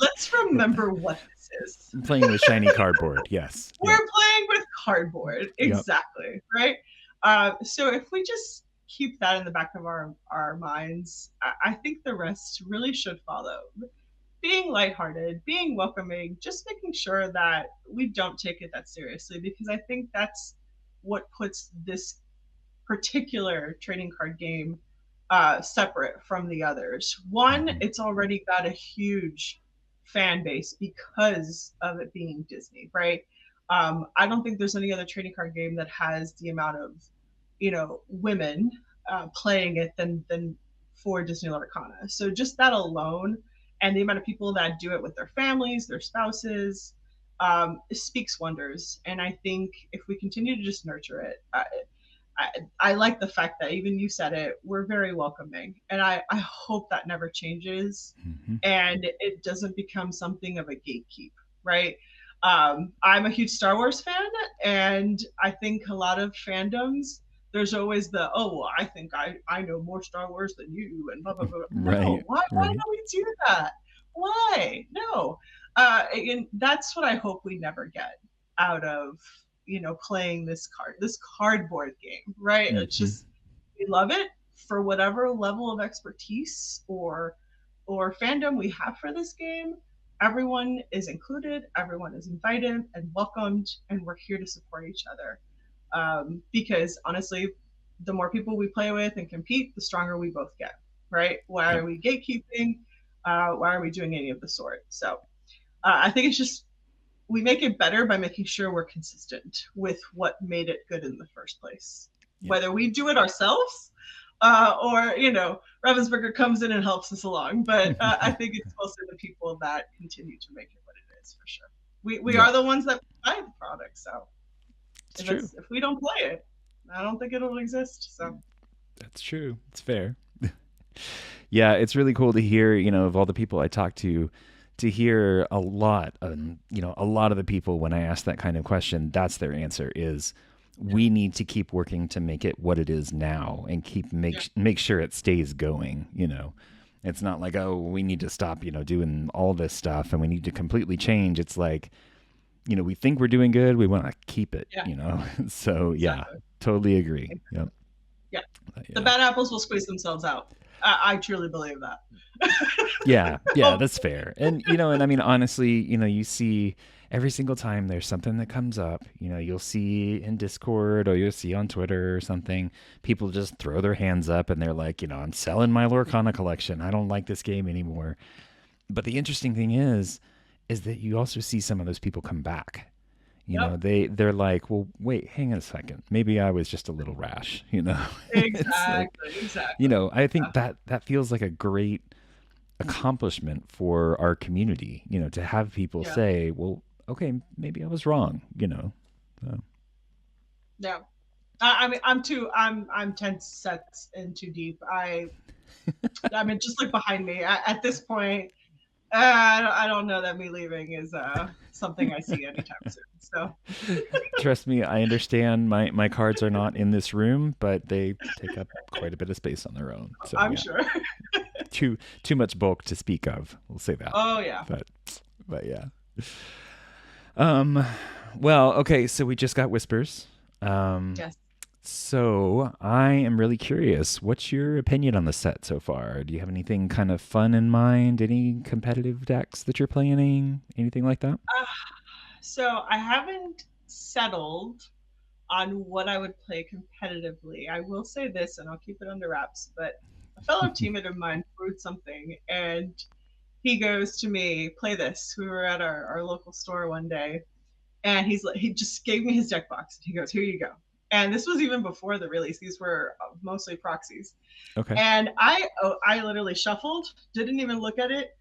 Let's We're remember what this is. playing with shiny cardboard. Yes. We're Yep. playing with cardboard, Yep. exactly, right? So if we just keep that in the back of our minds, I think the rest really should follow. Being lighthearted, being welcoming, just making sure that we don't take it that seriously, because I think that's what puts this particular trading card game separate from the others. One, Hmm. it's already got a huge fan base because of it being Disney, right? I don't think there's any other trading card game that has the amount of, women playing it than for Disney Lorcana. So just that alone, and the amount of people that do it with their families, their spouses, speaks wonders. And I think if we continue to just nurture it, I like the fact that even you said it, we're very welcoming. And I hope that never changes Hmm. and it doesn't become something of a gatekeep, right? I'm a huge Star Wars fan, and I think a lot of fandoms, there's always the, oh, well, I think I know more Star Wars than you, and blah, blah, blah. Right. No, why Right. do we do that? Why? No. And that's what I hope we never get out of playing this cardboard game, right? It's Hmm. just we love it for whatever level of expertise or fandom we have for this game. Everyone is included, everyone is invited and welcomed, and we're here to support each other. Because honestly, the more people we play with and compete, the stronger we both get, right? Why Yep. are we gatekeeping? Why are we doing any of the sort? So I think it's just we make it better by making sure we're consistent with what made it good in the first place. Yep. Whether we do it ourselves or, Ravensburger comes in and helps us along. But I think it's mostly the people that continue to make it what it is for sure. We Yeah. are the ones that buy the product. So It's true. if we don't play it, I don't think it'll exist. So That's true. It's fair. Yeah, it's really cool to hear, of all the people I talk to hear a lot, a lot of the people when I ask that kind of question, that's their answer is yeah, we need to keep working to make it what it is now and keep yeah, make sure it stays going. It's not like, oh, we need to stop, doing all this stuff and we need to completely change. It's like, we think we're doing good, we want to keep it. So, yeah, exactly. totally agree. Yep. Yeah, the Yeah. bad apples will squeeze themselves out. I truly believe that. Yeah, yeah, Oh, that's fair. And I mean, honestly, you see every single time there's something that comes up, you'll see in Discord or you'll see on Twitter or something, people just throw their hands up and they're like, I'm selling my Lorcana collection. I don't like this game anymore. But the interesting thing is that you also see some of those people come back. You know, Yep. they're like, well, wait, hang on a second. Maybe I was just a little rash. You know, it's like, Exactly. Exactly. I think that feels like a great accomplishment for our community. To have people Yeah. say, well, okay, maybe I was wrong. So, Yeah. I mean, I'm 10 sets in too deep. I mean, just look behind me. At this point, I don't know that me leaving is something I see anytime soon. So trust me, I understand. My cards are not in this room, but they take up quite a bit of space on their own. So I'm yeah, sure. too much bulk to speak of. We'll say that. Oh yeah. But yeah. Um. Well, okay. So we just got whispers. Um. Yes. So I am really curious. What's your opinion on the set so far? Do you have anything kind of fun in mind? Any competitive decks that you're planning? Anything like that? Uh, so I haven't settled on what I would play competitively. I will say this, and I'll keep it under wraps. But a fellow teammate of mine brewed something, and he goes to me, "Play this." We were at our local store one day, and he just gave me his deck box. He goes, "Here you go." And this was even before the release. These were mostly proxies. Okay. And I literally shuffled, didn't even look at it,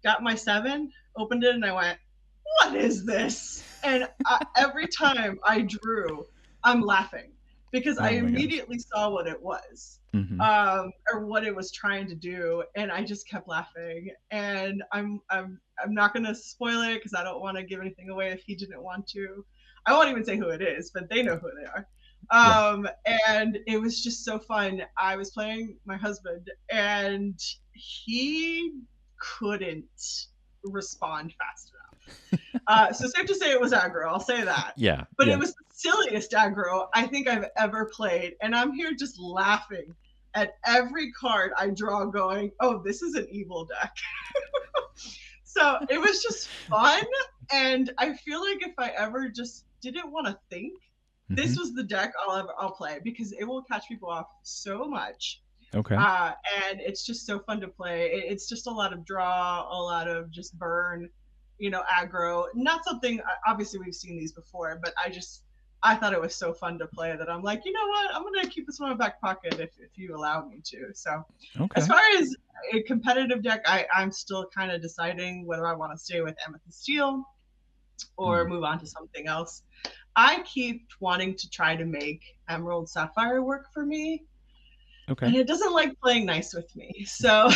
got my 7, opened it, and I went, "What is this?" And every time I drew, I'm laughing because I Oh my gosh. immediately saw what it was, Mm-hmm. or what it was trying to do, and I just kept laughing. And I'm not gonna spoil it because I don't want to give anything away if he didn't want to. I won't even say who it is, but they know who they are. Yeah. And it was just so fun. I was playing my husband, and he couldn't respond fast enough. So safe to say it was aggro. I'll say that. Yeah. But it Yeah. was the silliest aggro I think I've ever played, and I'm here just laughing at every card I draw, going, "Oh, this is an evil deck." So it was just fun, and I feel like if I ever just didn't want to think, Mm-hmm. this was the deck I'll play because it will catch people off so much. Okay. And it's just so fun to play. It's just a lot of draw, a lot of just burn, aggro. Not something, obviously we've seen these before, but I thought it was so fun to play that I'm like, you know what, I'm gonna keep this in my back pocket if you allow me to. So as Okay. far as a competitive deck, I'm still kind of deciding whether I want to stay with Amethyst Steel or Mm. move on to something else. I keep wanting to try to make Emerald Sapphire work for me, and Okay. it doesn't like playing nice with me. So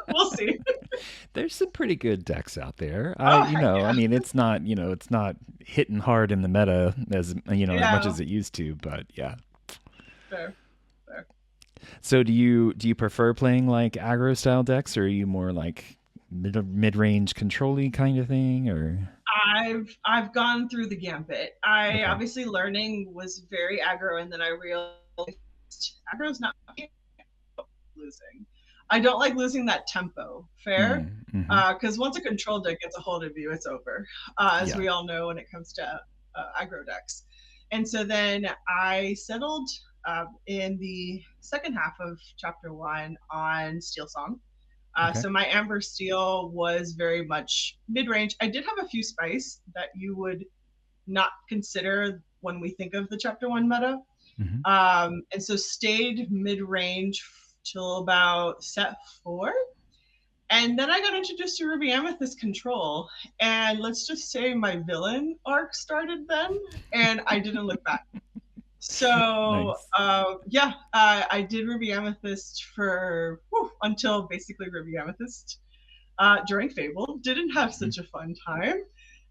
we'll see. There's some pretty good decks out there. Oh heck I yeah, mean, it's not hitting hard in the meta as much yeah, as it used to, but yeah. fair, fair. So do you prefer playing like aggro style decks, or are you more like mid range control-y kind of thing, or I've gone through the gambit. I okay. obviously learning was very aggro, and then I realized aggro's not losing. I don't like losing that tempo. Fair. Mm, mm-hmm. Because once a control deck gets a hold of you, it's over, as Yeah. we all know when it comes to aggro decks. And so then I settled in the second half of chapter 1 on Steel Song. Okay. So my Amber Steel was very much mid range. I did have a few spice that you would not consider when we think of the chapter 1 meta. Mm-hmm. And so stayed mid range till about set 4. And then I got introduced to Ruby Amethyst Control. And let's just say my villain arc started then, and I didn't look back. So, Nice. yeah, I did Ruby Amethyst until basically Ruby Amethyst during Fable. Didn't have Mm-hmm. such a fun time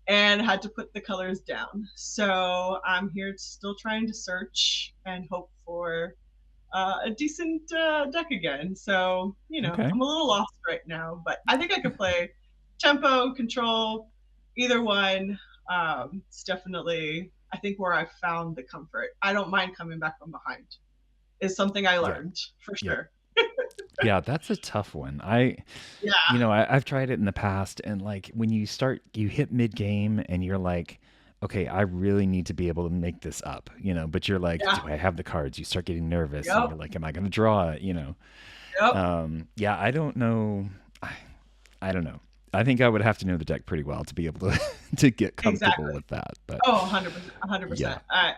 and had to put the colors down. So I'm here still trying to search and hope for a decent deck again. So, Okay. I'm a little lost right now, but I think I could play tempo, control, either one. It's definitely, I think, where I found the comfort. I don't mind coming back from behind, is something I Yeah. learned for Yep. sure. Yeah, that's a tough one. Yeah. I've tried it in the past, and like when you hit mid game and you're like, okay, I really need to be able to make this up, but you're like, Yeah. do I have the cards? You start getting nervous and Yep. you're like, am I going to draw it? Yep. Yeah, I don't know. I don't know. I think I would have to know the deck pretty well to be able to to get comfortable Exactly. with that. But Oh, 100%. yeah. 100%.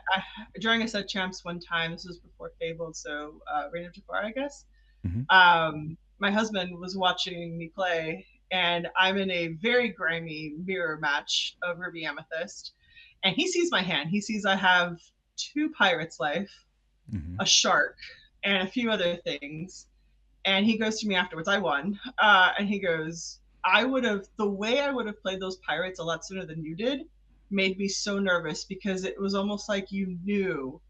During a set champs one time, this was before Fable, so Reign of Jafar, I guess. Hmm. My husband was watching me play, and I'm in a very grimy mirror match of Ruby Amethyst. And he sees my hand. He sees I have two Pirate's Life, Hmm. a shark, and a few other things. And he goes to me afterwards. I won. And he goes, the way I would have played those pirates a lot sooner than you did made me so nervous because it was almost like you knew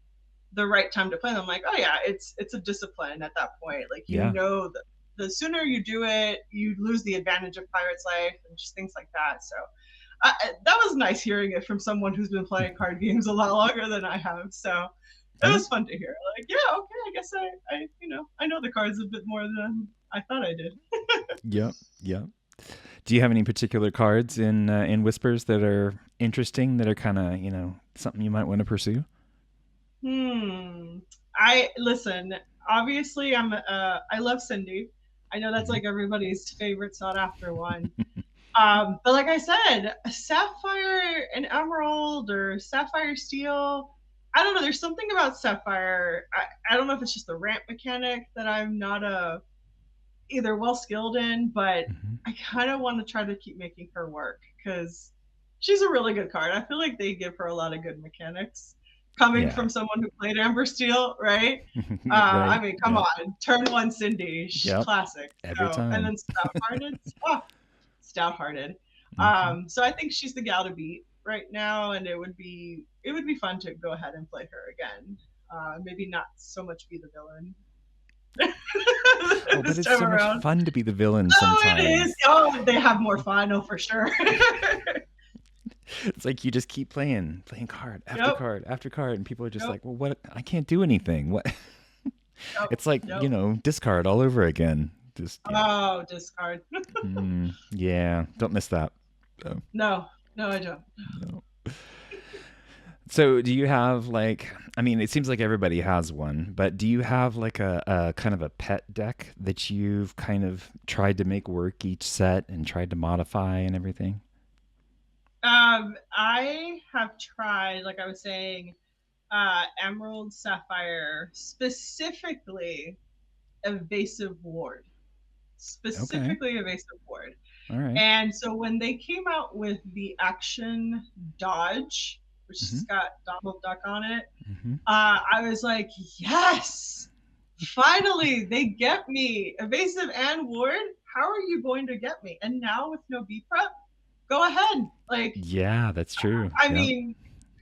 the right time to play them. I'm like, oh yeah, it's a discipline at that point. Like Yeah. that the sooner you do it, you lose the advantage of Pirate's Life and just things like that. So that was nice hearing it from someone who's been playing card games a lot longer than I have. So it Yeah. was fun to hear. Like, yeah, okay, I guess I know the cards a bit more than I thought I did. Yep. Yep. Do you have any particular cards in Whispers that are interesting, that are kind of, something you might want to pursue? Hmm. I listen. Obviously, I love Cindy. I know that's Hmm. like everybody's favorite sought after one. But like I said, Sapphire and Emerald or Sapphire Steel. I don't know. There's something about Sapphire. I don't know if it's just the ramp mechanic that I'm not either well skilled in, but Hmm. I kind of want to try to keep making her work because she's a really good card. I feel like they give her a lot of good mechanics coming Yeah. from someone who played Amber Steel, right? I Right. mean, come Yep. on, turn one Cindy, Yep. classic. Every So, and time. then Stout Hearted, oh, Stout Hearted. Hmm. So I think she's the gal to beat right now, and it would be fun to go ahead and play her again. Maybe not so much be the villain Oh, but this it's time so much around. fun to be the villain Oh, it is. sometimes. Oh, they have more fun. Oh, for sure. It's like you just keep playing card after Yep. card after card, and people are just Yep. like, "Well, what? I can't do anything. What?" Yep. It's like, Yep. discard all over again. Just yeah. Oh, discard. Yeah, don't miss that. So, No, no, I don't. no. So, do you have like? I mean, it seems like everybody has one, but do you have like a kind of a pet deck that you've kind of tried to make work each set and tried to modify and everything? I have tried, like I was saying, Emerald Sapphire, specifically Evasive Ward. Okay. Specifically Evasive Ward. All right. And so when they came out with the action dodge, which Mm-hmm. has got Donald Duck on it, Mm-hmm. I was like, yes, finally, they get me. Evasive and Ward, how are you going to get me? And now with no B prep, go ahead. Like, Yeah, that's true. I Yep. mean,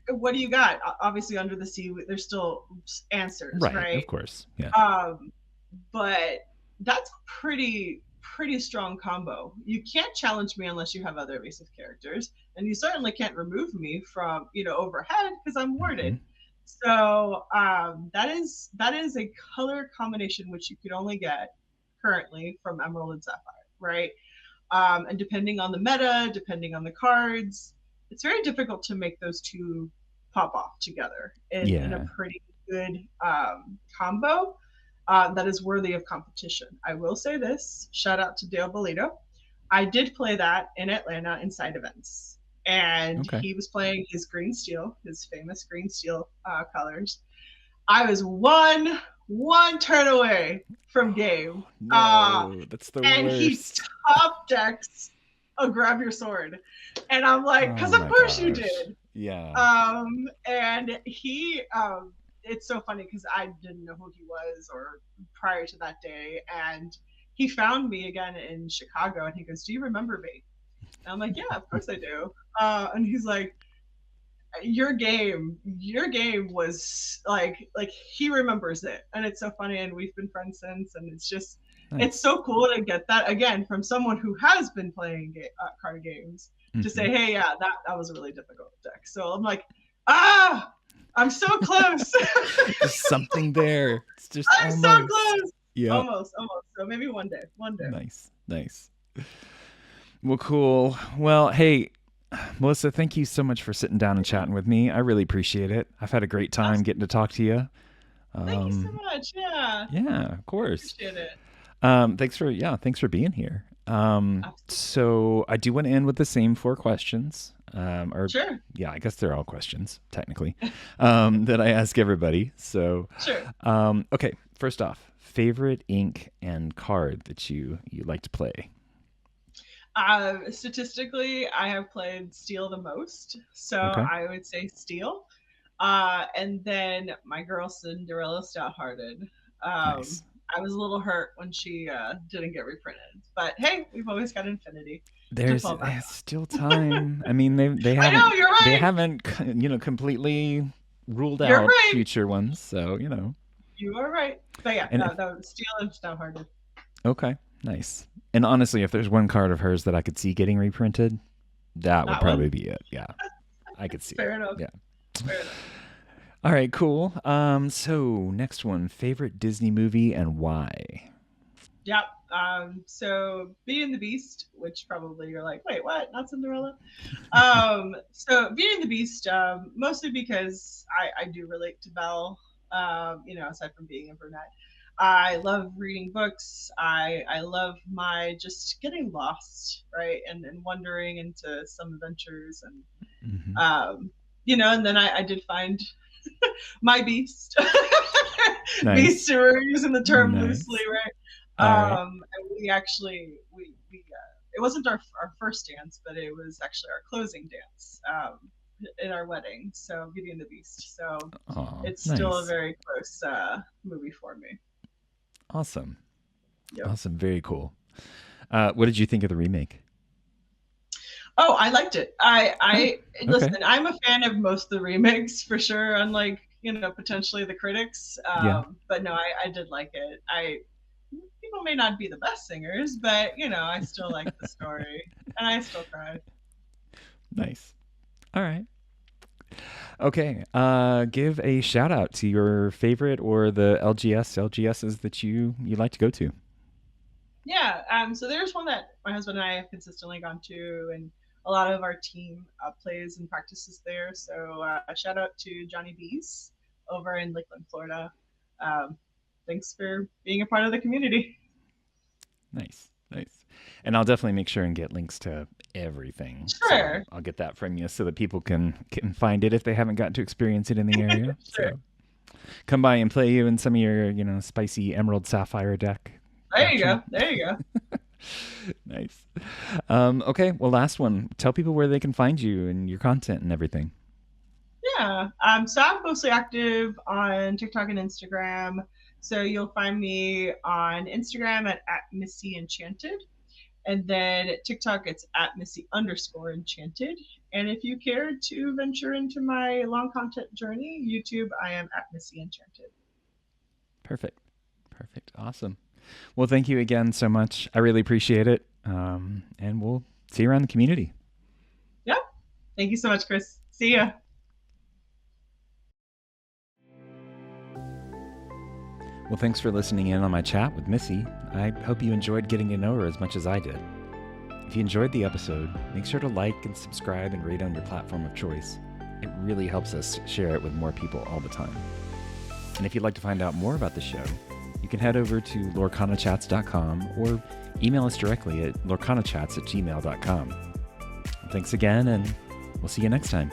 what do you got? Obviously, under the sea, there's still answers, Right. Of right? course. Yeah. Um, but that's a pretty strong combo. You can't challenge me unless you have other evasive characters, and you certainly can't remove me from overhead because I'm Mm-hmm. warded. So that is a color combination which you could only get currently from Emerald and Sapphire, right? And depending on the meta, depending on the cards, it's very difficult to make those two pop off together in a Yeah. pretty good combo that is worthy of competition. I will say this, shout out to Dale Bolito. I did play that in Atlanta in side events. And Okay. he was playing his green steel, his famous green steel colors. I was one turn away from game. No, that's the And he worst. top decks a grab your sword. And I'm like, Oh because of my course you gosh. did. Yeah. And it's so funny because I didn't know who he was or prior to that day. And he found me again in Chicago and he goes, do you remember me? And I'm like, yeah, of course I do. And he's like, your game was like he remembers it, and it's so funny, and we've been friends since, and it's Nice. so cool to get that again from someone who has been playing card games to Hmm. say, hey, yeah, that was a really difficult deck. So I'm like, ah, I'm so close. Just something there. It's just I'm so almost. close. Yep. Almost. So maybe one day. Nice. Nice. Well, cool. Well, hey, Melissa, thank you so much for sitting down and chatting with me. I really appreciate it. I've had a great time getting to talk to you. Thank you so Um, much. Yeah, yeah, of course. appreciate it. Thanks for being here. Absolutely. So I do want to end with the same four questions. Or Sure. yeah, I guess they're all questions technically, that I ask everybody. So, Sure. okay, first off, favorite ink and card that you like to play. Statistically, I have played Steel the most, so Okay, I would say Steel. And then my girl Cinderella Stout-Hearted. nice. I was a little hurt when she didn't get reprinted, but hey, we've always got Infinity to fall back There's still time. I mean, they on. I know haven't you're they right. haven't completely ruled You're out right. future ones. So You are right. But yeah, and no, that was Steel and Stout-Hearted. okay, nice. And honestly, if there's one card of hers that I could see getting reprinted, that would That one. probably be it. Yeah, I could see it. Fair enough. Yeah. Fair enough. All right, cool. So next one, favorite Disney movie and why? Yep. So Beauty and the Beast, which probably you're like, wait, what? Not Cinderella? So Beauty and the Beast, mostly because I do relate to Belle, aside from being a brunette. I love reading books. I love my just getting lost, right? And wandering into some adventures Hmm. and then I did find my beast. Beast, Nice, we're using the term loosely, nice. right? All right. And we actually we it wasn't our first dance, but it was actually our closing dance in our wedding. So Beauty and the Beast. So Oh, it's still a nice. very close movie for me. Awesome. Yep. Awesome. Very cool. What did you think of the remake? Oh, I liked it. Oh, I okay. listen. I'm a fan of most of the remakes for sure. Unlike potentially the critics, Yeah. but no, I did like it. I People may not be the best singers, but I still like the story, and I still cried. Nice. All right. Okay. Give a shout out to your favorite or the LGSs that you like to go to. Yeah. So there's one that my husband and I have consistently gone to, and a lot of our team plays and practices there. So shout out to Johnny B's over in Lakeland, Florida. Um, Thanks for being a part of the community. Nice. Nice. And I'll definitely make sure and get links to everything. So Sure. I'll get that from you so that people can find it if they haven't got to experience it in the area. Sure. So come by and play you in some of your, spicy Emerald Sapphire deck There you action. go. There you go. Nice. Okay, well, last one. Tell people where they can find you and your content and everything. Yeah. So I'm mostly active on TikTok and Instagram. So you'll find me on Instagram at Missy Enchanted. And then TikTok, it's at Missy underscore enchanted. And if you care to venture into my long content journey, YouTube, I am at Missy Enchanted. Perfect. Perfect. Awesome. Well, thank you again so much. I really appreciate it. And we'll see you around the community. Yeah. Thank you so much, Chris. See ya. Well, thanks for listening in on my chat with Missy. I hope you enjoyed getting to know her as much as I did. If you enjoyed the episode, make sure to like and subscribe and rate on your platform of choice. It really helps us share it with more people all the time. And if you'd like to find out more about the show, you can head over to lorcanachats.com or email us directly at lorcanachats@gmail.com. Thanks again, and we'll see you next time.